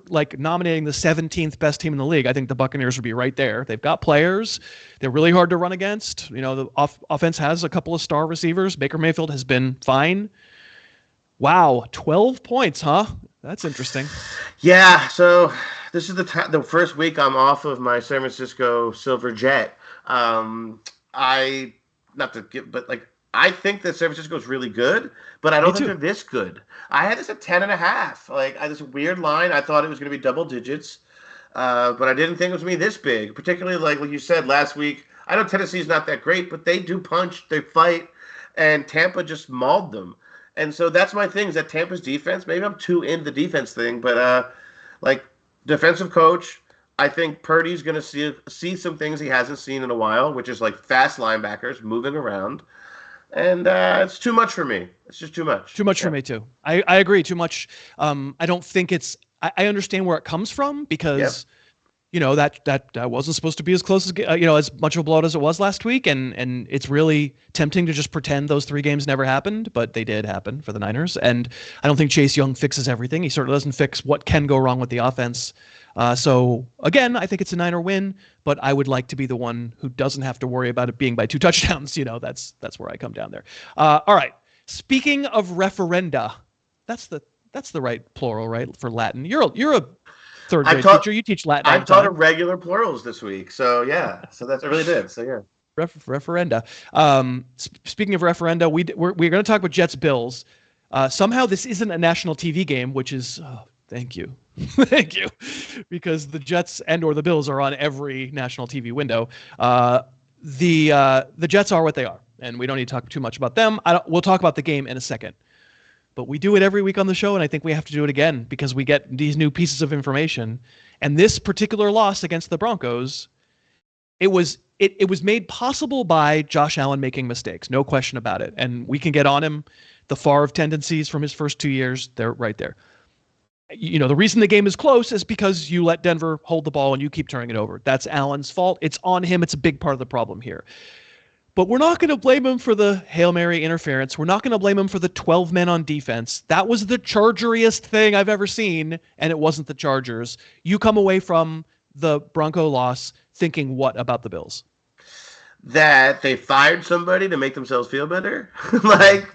like nominating the 17th best team in the league, I think the Buccaneers would be right there. They've got players. They're really hard to run against. The offense has a couple of star receivers. Baker Mayfield has been fine. Wow, 12 points, huh? That's interesting. Yeah, so this is the first week I'm off of my San Francisco Silver Jet. I think that San Francisco is really good, but I don't think they're this good. I had this at 10.5. Like this weird line. I thought it was going to be double digits, but I didn't think it was going to be this big. Particularly like you said last week. I know Tennessee's not that great, but they do punch, they fight, and Tampa just mauled them. And so that's my thing is that Tampa's defense, maybe I'm too in the defense thing, but defensive coach, I think Purdy's going to see some things he hasn't seen in a while, which is like fast linebackers moving around. And it's too much for me. It's just too much. Too much for me too. I agree. Too much. I don't think I understand where it comes from because that wasn't supposed to be as close as as much of a blowout as it was last week, and it's really tempting to just pretend those 3 games never happened, but they did happen for the Niners. And I don't think Chase Young fixes everything. He certainly doesn't fix what can go wrong with the offense. So again, I think it's a Niner win, but I would like to be the one who doesn't have to worry about it being by 2 touchdowns. That's where I come down there. All right. Speaking of referenda, that's the right plural, right, for Latin. You're a third grade teacher. You teach Latin. I taught irregular plurals this week. So yeah. So I really did. So yeah. Referenda. Speaking of referenda, we're going to talk about Jets Bills. Somehow this isn't a national TV game, which is thank you, thank you, because the Jets and/or the Bills are on every national TV window. The Jets are what they are, and we don't need to talk too much about them. We'll talk about the game in a second. But we do it every week on the show, and I think we have to do it again because we get these new pieces of information. And this particular loss against the Broncos, it was made possible by Josh Allen making mistakes, no question about it. And we can get on him. The Favre tendencies from his first 2 years, they're right there. The reason the game is close is because you let Denver hold the ball and you keep turning it over. That's Allen's fault. It's on him. It's a big part of the problem here. But we're not going to blame him for the Hail Mary interference. We're not going to blame him for the 12 men on defense. That was the Chargeriest thing I've ever seen, and it wasn't the Chargers. You come away from the Bronco loss thinking what about the Bills? That they fired somebody to make themselves feel better.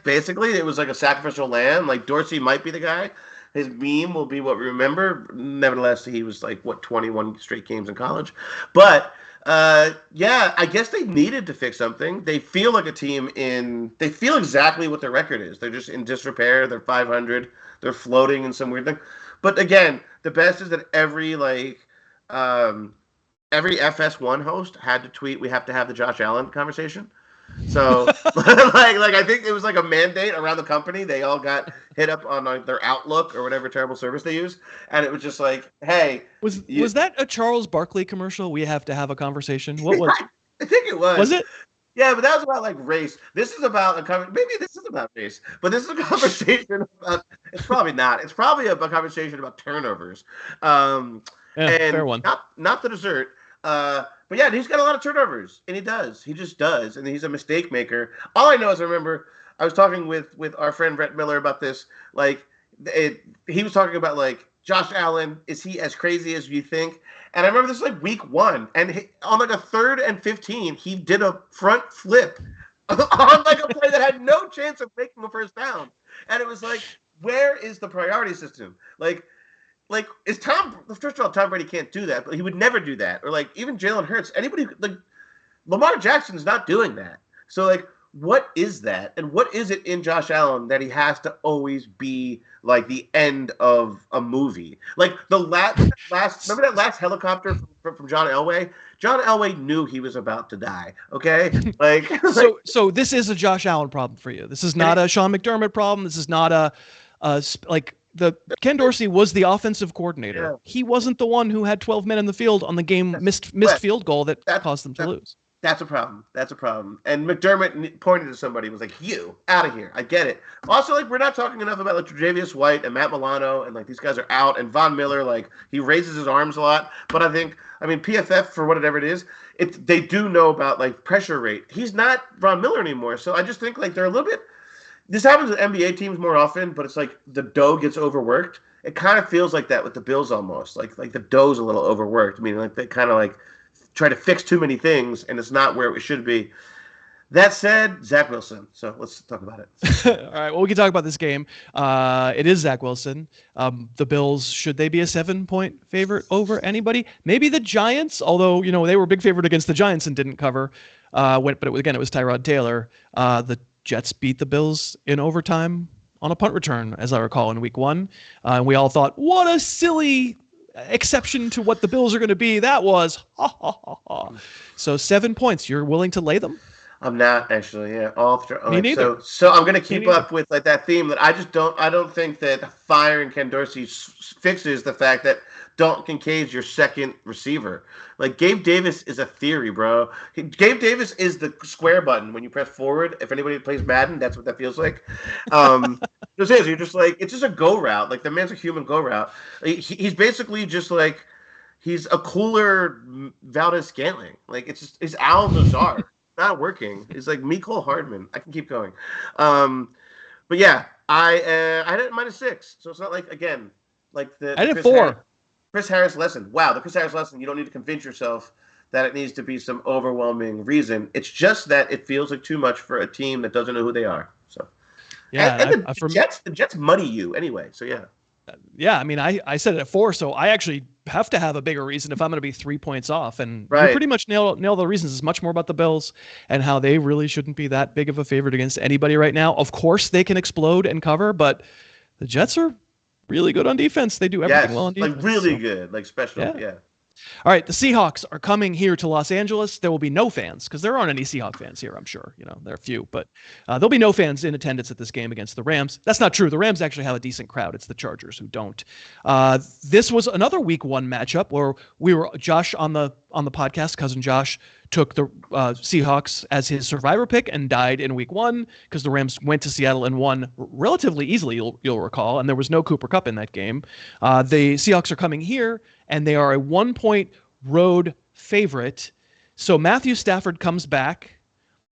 Basically, it was like a sacrificial lamb. Like, Dorsey might be the guy. His meme will be what we remember. Nevertheless, he was 21 straight games in college. But I guess they needed to fix something. They feel like a team they feel exactly what their record is. They're just in disrepair. They're 500. They're floating in some weird thing. But again, the best is that every FS1 host had to tweet, we have to have the Josh Allen conversation. So like I think it was like a mandate around the company. They all got hit up on like their Outlook or whatever terrible service they use, and it was just like, hey, was that a Charles Barkley commercial? We have to have a conversation. What was? I think it was. Was it? Yeah, but that was about like race. This is about maybe this is about race, but this is a conversation about. It's probably not. It's probably a conversation about turnovers. And fair one. Not the dessert. But yeah, he's got a lot of turnovers, and he does. He just does, and he's a mistake maker. All I know is I remember I was talking with our friend Brett Miller about this. Like, he was talking about like Josh Allen. Is he as crazy as you think? And I remember this was like week 1, and on like a 3rd and 15, he did a front flip on like a play that had no chance of making a first down. And it was like, where is the priority system? Like is first of all, Tom Brady can't do that, but he would never do that. Or like even Jalen Hurts, anybody like Lamar Jackson's not doing that. So like, what is that? And what is it in Josh Allen that he has to always be like the end of a movie? Like the last remember that last helicopter from John Elway? John Elway knew he was about to die. Okay, like so this is a Josh Allen problem for you. This is not a Sean McDermott problem. This is not a Ken Dorsey was the offensive coordinator. Yeah. He wasn't the one who had 12 men in the field on the game missed field goal that caused them to lose. That's a problem. And McDermott pointed to somebody and was like, you, out of here. I get it. Also, like, we're not talking enough about like Tre'Davious White and Matt Milano, and like these guys are out, and Von Miller, like, he raises his arms a lot. But I mean, PFF, for whatever it is, they do know about like pressure rate. He's not Von Miller anymore. So I just think like they're a little bit. This happens with NBA teams more often, but it's like the dough gets overworked. It kind of feels like that with the Bills almost. Like the dough's a little overworked. I mean, like they kind of like try to fix too many things, and it's not where it should be. That said, Zach Wilson. So let's talk about it. All right. Well, we can talk about this game. It is Zach Wilson. The Bills, should they be a 7-point favorite over anybody? Maybe the Giants, although, you know, they were a big favorite against the Giants and didn't cover. But it was Tyrod Taylor. The Jets beat the Bills in overtime on a punt return, as I recall, in week 1. And we all thought, what a silly exception to what the Bills are going to be. That was. So 7 points. You're willing to lay them? I'm not actually. Yeah, Me neither. So I'm going to keep up with like that theme that I don't think that firing Ken Dorsey fixes the fact that Dalton Kincaid's your second receiver. Like, Gabe Davis is a theory, bro. Gabe Davis is the square button when you press forward. If anybody plays Madden, that's what that feels like. You're just like, it's just a go route. Like, the man's a human go route. He's basically just like, he's a cooler Valdez-Scantling. Like, it's Al Nazar. Not working. It's like Mecole Hardman. I can keep going. But yeah, I had it at -6. So it's not like, again, like I did 4. Chris Harris lesson. Wow, the Chris Harris lesson, you don't need to convince yourself that it needs to be some overwhelming reason. It's just that it feels like too much for a team that doesn't know who they are. So yeah, and the Jets muddy you anyway. So yeah. Yeah, I mean, I said it at 4, so I actually have to have a bigger reason if I'm going to be 3 points off. And you pretty much nail the reasons. It's much more about the Bills and how they really shouldn't be that big of a favorite against anybody right now. Of course, they can explode and cover, but the Jets are really good on defense. They do everything well on defense. Like really good, like special. Yeah. All right, the Seahawks are coming here to Los Angeles. There will be no fans because there aren't any Seahawk fans here, I'm sure. You know, there are a few, but there'll be no fans in attendance at this game against the Rams. That's not true. The Rams actually have a decent crowd. It's the Chargers who don't. This was another week 1 matchup where Josh on the podcast, cousin Josh, took the Seahawks as his survivor pick and died in week 1 because the Rams went to Seattle and won relatively easily, you'll recall, and there was no Cooper Kupp in that game. The Seahawks are coming here, and they are a 1-point road favorite. So Matthew Stafford comes back,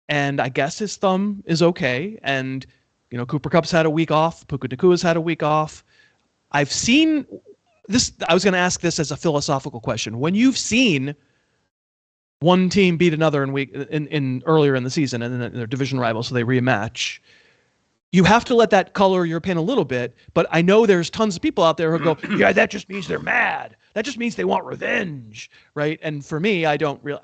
and I guess his thumb is okay. And, you know, Cooper Kupp's had a week off. Puka Nakua's had a week off. I've seen this. I was going to ask this as a philosophical question. When you've seen one team beat another in earlier in the season, and then they're division rivals, so they rematch, you have to let that color your opinion a little bit. But I know there's tons of people out there who go, yeah, that just means they're mad. That just means they want revenge, right? And for me, I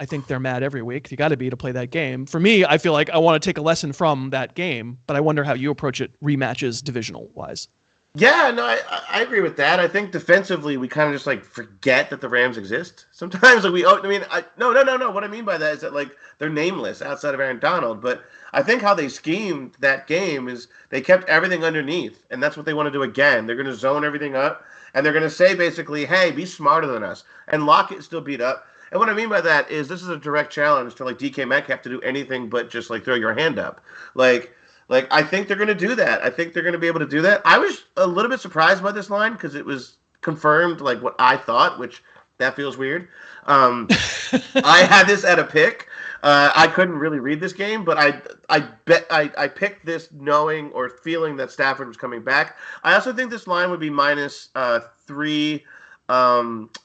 think they're mad every week. You got to be to play that game. For me, I feel like I want to take a lesson from that game, but I wonder how you approach it rematches divisional wise. Yeah, no, I agree with that. I think defensively we kind of just like forget that the Rams exist. Sometimes like no. What I mean by that is that like they're nameless outside of Aaron Donald, but I think how they schemed that game is they kept everything underneath, and that's what they want to do again. They're going to zone everything up, and they're going to say basically, "Hey, be smarter than us." And Lockett still beat up. And what I mean by that is this is a direct challenge to like DK Metcalf to do anything but just like throw your hand up, like, I think they're going to do that. I think they're going to be able to do that. I was a little bit surprised by this line because it was confirmed, like, what I thought, which that feels weird. I had this at a pick. I couldn't really read this game, but I picked this knowing or feeling that Stafford was coming back. I also think this line would be minus 3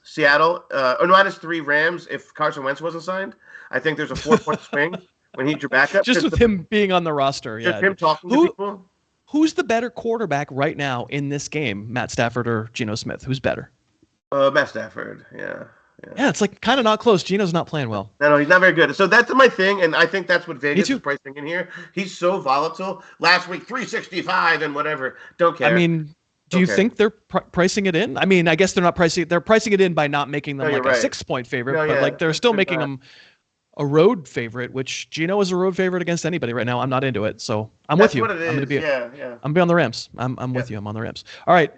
Seattle, or minus 3 Rams if Carson Wentz wasn't signed. I think there's a 4-point swing. When he's your backup, just with him being on the roster, just him talking to people. Who's the better quarterback right now in this game, Matt Stafford or Geno Smith? Who's better? Matt Stafford. Yeah, it's like kind of not close. Geno's not playing well. No, he's not very good. So that's my thing, and I think that's what Vegas is pricing in here. He's so volatile. Last week, 365 and whatever. Don't care. I mean, do you think they're pricing it in? I mean, I guess they're not pricing. They're pricing it in by not making them a 6-point favorite, but like they're still making them a road favorite, which Geno is a road favorite against anybody right now. I'm not into it, so I'm with you. What it is. I'm gonna be on the Rams. I'm with you. I'm on the Rams. All right,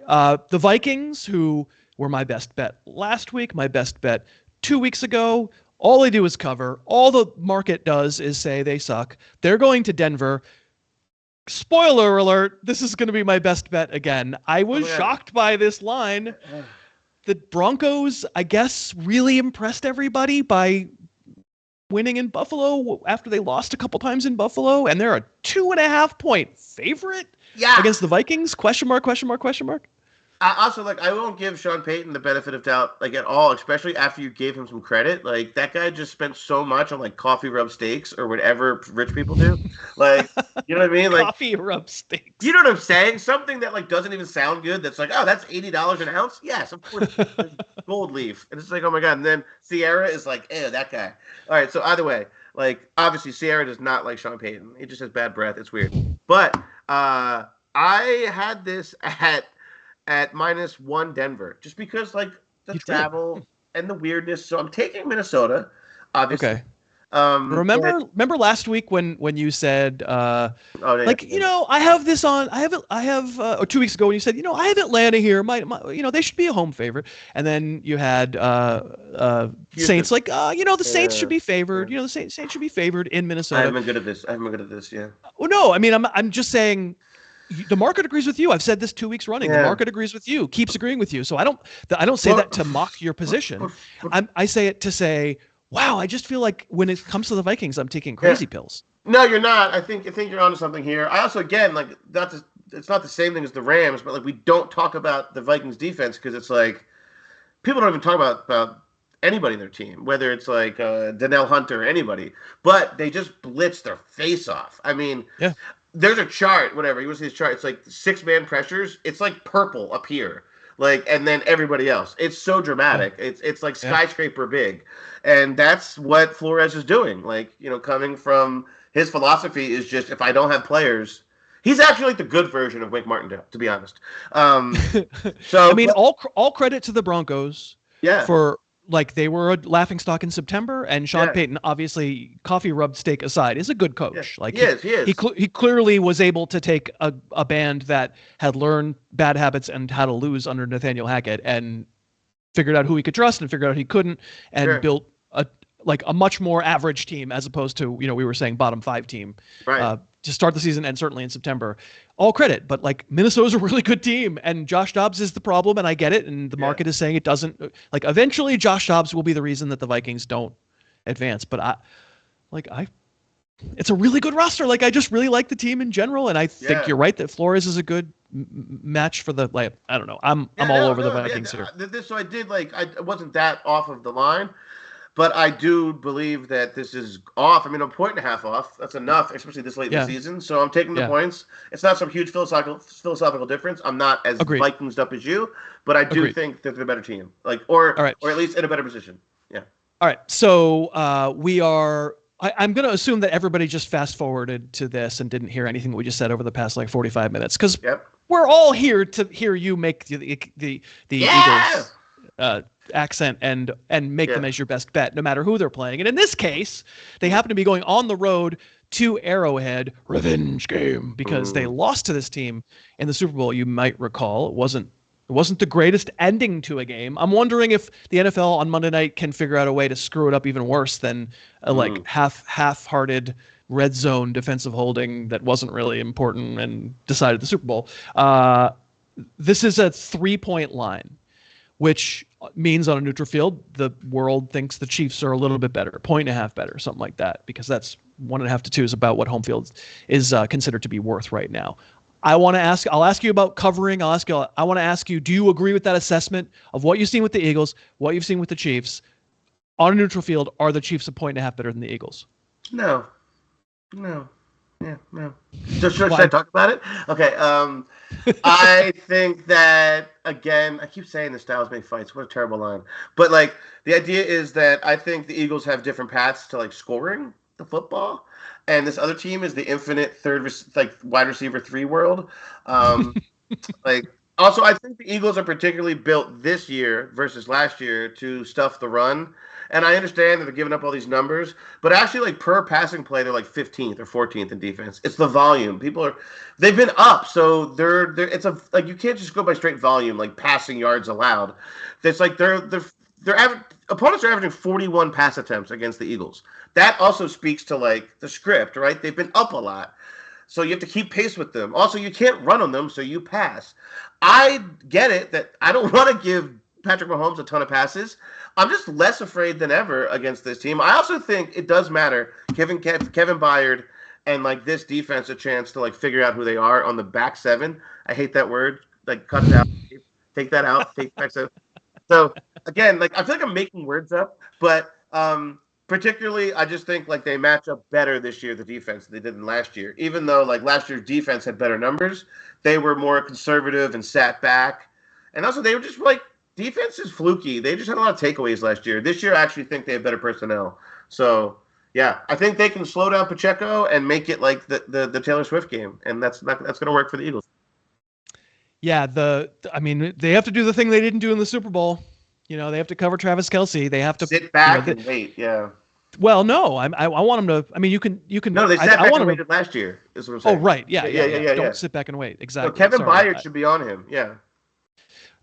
the Vikings, who were my best bet last week, my best bet 2 weeks ago. All they do is cover. All the market does is say they suck. They're going to Denver. Spoiler alert, this is going to be my best bet again. I was shocked by this line. The Broncos, I guess, really impressed everybody by winning in Buffalo after they lost a couple times in Buffalo, and they're a 2.5-point favorite against the Vikings? Question mark. Also, like, I won't give Sean Payton the benefit of doubt, like, at all, especially after you gave him some credit. Like, that guy just spent so much on, like, coffee rub steaks or whatever rich people do. Like, you know what I mean? Like, coffee rub steaks. You know what I'm saying? Something that, like, doesn't even sound good. That's like, oh, that's $80 an ounce? Yes, of course. Gold leaf. And it's like, oh, my God. And then Sierra is like, ew, that guy. All right, so either way, like, obviously, Sierra does not like Sean Payton. He just has bad breath. It's weird. But I had this at -1 Denver, just because like the travel and the weirdness. So I'm taking Minnesota, obviously. Okay. Remember last week when you said I have this on. I have or 2 weeks ago when you said I have Atlanta here. My they should be a home favorite, and then you had Saints like the Saints should be favored. The Saints should be favored in Minnesota. I haven't been good at this. Yeah. Well, no, I mean I'm just saying. The market agrees with you. I've said this 2 weeks running. The market agrees with you, keeps agreeing with you. So I don't say that to mock your position. I say it to say, wow, I just feel like when it comes to the Vikings, I'm taking crazy pills. No, you're not. I think you're onto something here. I also, again, like it's not the same thing as the Rams, but like we don't talk about the Vikings defense because it's like people don't even talk about anybody in their team, whether it's like Danielle Hunter or anybody, but they just blitz their face off. I mean, there's a chart, whatever. You want to see this chart? It's like 6-man pressures. It's like purple up here, like, and then everybody else. It's so dramatic. It's like skyscraper big, and that's what Flores is doing. Like, coming from his philosophy is just if I don't have players, he's actually like the good version of Wink Martindale, to be honest. So I mean, all credit to the Broncos. Yeah. For like they were a laughingstock in September, and Sean Payton, obviously, coffee rubbed steak aside, is a good coach. Like he is. He clearly was able to take a band that had learned bad habits and how to lose under Nathaniel Hackett, and figured out who he could trust and figured out he couldn't, and built a much more average team as opposed to we were saying bottom 5 team to start the season, and certainly in September. All credit, but like Minnesota's a really good team, and Josh Dobbs is the problem, and I get it, and the market is saying it doesn't. Like eventually, Josh Dobbs will be the reason that the Vikings don't advance. But it's a really good roster. Like I just really like the team in general, and I think you're right that Flores is a good match for the. Like I don't know, I'm all over the Vikings here. So I did I wasn't that off of the line. But I do believe that this is off. I mean, a 1.5 off. That's enough, especially this late in the season. So I'm taking the points. It's not some huge philosophical difference. I'm not as Vikings up as you, but I do think that they're a better team, or at least in a better position. Yeah. All right. So we are I'm going to assume that everybody just fast forwarded to this and didn't hear anything that we just said over the past like 45 minutes, because we're all here to hear you make the Eagles accent and make them as your best bet, no matter who they're playing. And in this case, they happen to be going on the road to Arrowhead, revenge game, because they lost to this team in the Super Bowl. You might recall it wasn't the greatest ending to a game. I'm wondering if the NFL on Monday night can figure out a way to screw it up even worse than a half-hearted red zone defensive holding that wasn't really important and decided the Super Bowl. This is a 3-point line, which means on a neutral field, the world thinks the Chiefs are a little bit better, 1.5 better, something like that, because that's 1.5 to 2 is about what home field is considered to be worth right now. I'll ask you about covering. I want to ask you, do you agree with that assessment of what you've seen with the Eagles, what you've seen with the Chiefs? On a neutral field, are the Chiefs 1.5 better than the Eagles? No. Should I talk about it? Okay. I think that, again, I keep saying the styles make fights. What a terrible line. But, like, the idea is that I think the Eagles have different paths to, like, scoring the football. And this other team is the infinite wide receiver 3 world. Also, I think the Eagles are particularly built this year versus last year to stuff the run. And I understand that they're giving up all these numbers, but actually, like, per passing play, they're like 15th or 14th in defense. It's the volume. They've been up, so you can't just go by straight volume, like passing yards allowed. It's like opponents are averaging 41 pass attempts against the Eagles. That also speaks to, like, the script, right? They've been up a lot, so you have to keep pace with them. Also, you can't run on them, so you pass. I get it that I don't want to give Patrick Mahomes a ton of passes. I'm just less afraid than ever against this team. I also think it does matter Kevin Byard and, like, this defense a chance to, like, figure out who they are on the back seven. I hate that word. Like, cut it out. Take that out. Take back seven. So, again, like, I feel like I'm making words up, but particularly I just think, like, they match up better this year, the defense, than they did in last year. Even though, like, last year's defense had better numbers, they were more conservative and sat back. And also, they were just, like, defense is fluky. They just had a lot of takeaways last year. This year, I actually think they have better personnel. So, yeah, I think they can slow down Pacheco and make it like the Taylor Swift game, and that's going to work for the Eagles. Yeah, they have to do the thing they didn't do in the Super Bowl. You know, they have to cover Travis Kelce. They have to sit back and wait. Yeah. Well, no, I want them to. I mean, you can. No, they sat back and waited last year. Is what I'm saying. Oh, right. Yeah. Don't sit back and wait. Exactly. So Kevin Byard should be on him. Yeah.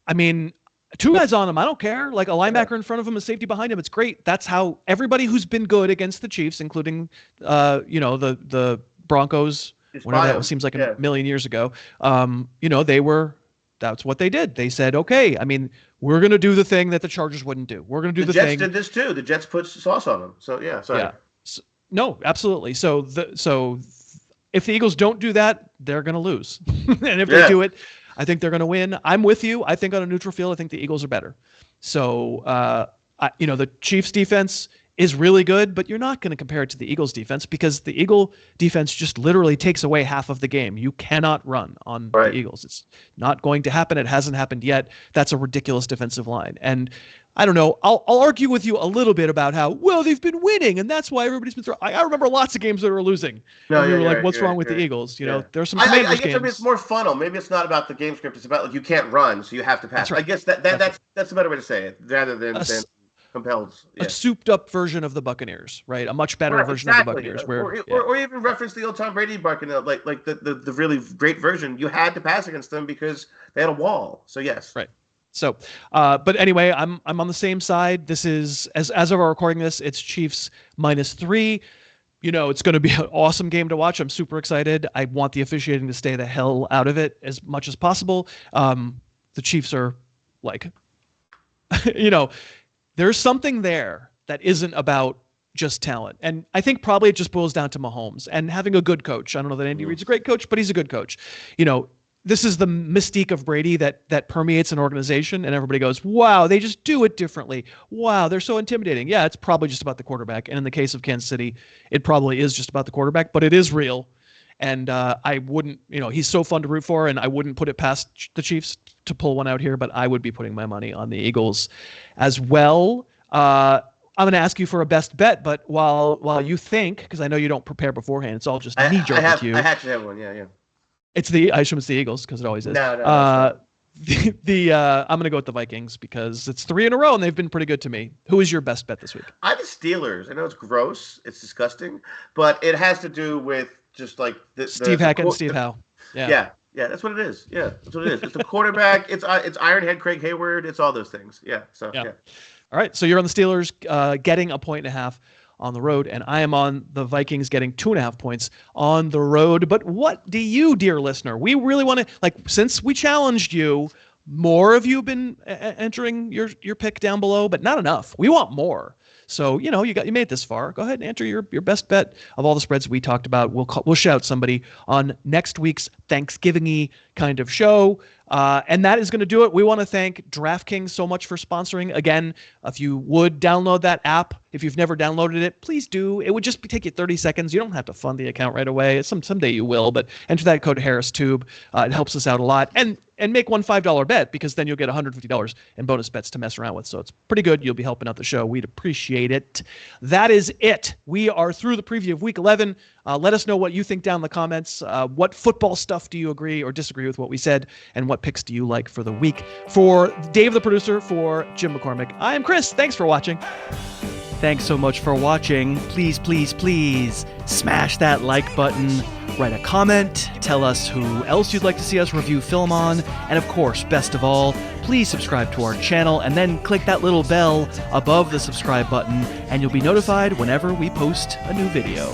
I mean, 2 guys on him, I don't care. Like, a linebacker in front of him, a safety behind him. It's great. That's how everybody who's been good against the Chiefs, including, the Broncos, whenever that seems like a million years ago. That's what they did. They said, okay, I mean, we're going to do the thing that the Chargers wouldn't do. We're going to do the thing. The Jets did this too. The Jets put sauce on them. So, yeah, sorry. Yeah. No, absolutely. So if the Eagles don't do that, they're going to lose. And if they do it, I think they're going to win. I'm with you. I think on a neutral field, I think the Eagles are better. So, the Chiefs defense is really good, but you're not going to compare it to the Eagles defense because the Eagle defense just literally takes away half of the game. You cannot run on the Eagles. It's not going to happen. It hasn't happened yet. That's a ridiculous defensive line. And I don't know. I'll argue with you a little bit about how, well, they've been winning, and that's why everybody's been throwing. I remember lots of games that were losing. We were like, what's wrong with the Eagles? You know, there's some Commanders I guess games. It's more funnel. Maybe it's not about the game script. It's about, like, you can't run, so you have to pass. Right. I guess that's a better way to say it, rather than compelled. A souped-up version of the Buccaneers, right? A much better version of the Buccaneers. Or even reference the old Tom Brady Buccaneers, like the really great version. You had to pass against them because they had a wall. So, yes. Right. So, but anyway, I'm on the same side. This is, as of our recording this, it's Chiefs -3. You know, it's going to be an awesome game to watch. I'm super excited. I want the officiating to stay the hell out of it as much as possible. The Chiefs are like, there's something there that isn't about just talent. And I think probably it just boils down to Mahomes and having a good coach. I don't know that Andy Reid's a great coach, but he's a good coach. This is the mystique of Brady that permeates an organization, and everybody goes, wow, they just do it differently. Wow, they're so intimidating. Yeah, it's probably just about the quarterback. And in the case of Kansas City, it probably is just about the quarterback, but it is real. And I wouldn't, he's so fun to root for, and I wouldn't put it past the Chiefs to pull one out here, but I would be putting my money on the Eagles as well. I'm going to ask you for a best bet, but while you think, because I know you don't prepare beforehand, it's all just knee jerk with you. I actually have one. Yeah. I assume it's the Eagles because it always is. No. I'm going to go with the Vikings because it's 3 in a row and they've been pretty good to me. Who is your best bet this week? I have the Steelers. I know it's gross, it's disgusting, but it has to do with just like Steve Hackett and Steve Howe. Yeah, that's what it is. Yeah, that's what it is. It's the quarterback. It's Ironhead Craig Hayward. It's all those things. Yeah. So yeah. All right. So you're on the Steelers getting 1.5 on the road, and I am on the Vikings getting 2.5 points on the road. But what do you, dear listener? We really want to, since we challenged you, more of you have been entering your pick down below, but not enough. We want more. So, you made it this far. Go ahead and enter your best bet of all the spreads we talked about. We'll shout somebody on next week's Thanksgiving-y kind of show. And that is going to do it. We want to thank DraftKings so much for sponsoring. Again, if you would download that app, if you've never downloaded it, please do. It would just take you 30 seconds. You don't have to fund the account right away. Someday you will, but enter that code HarrisTube. It helps us out a lot. And make one $5 bet because then you'll get $150 in bonus bets to mess around with. So it's pretty good. You'll be helping out the show. We'd appreciate it. That is it. We are through the preview of Week 11. Let us know what you think down in the comments. What football stuff do you agree or disagree with what we said? And what picks do you like for the week? For Dave, the producer, for Jim McCormick, I am Chris. Thanks for watching. Thanks so much for watching. Please, please, please smash that like button. Write a comment. Tell us who else you'd like to see us review film on. And of course, best of all, please subscribe to our channel and then click that little bell above the subscribe button and you'll be notified whenever we post a new video.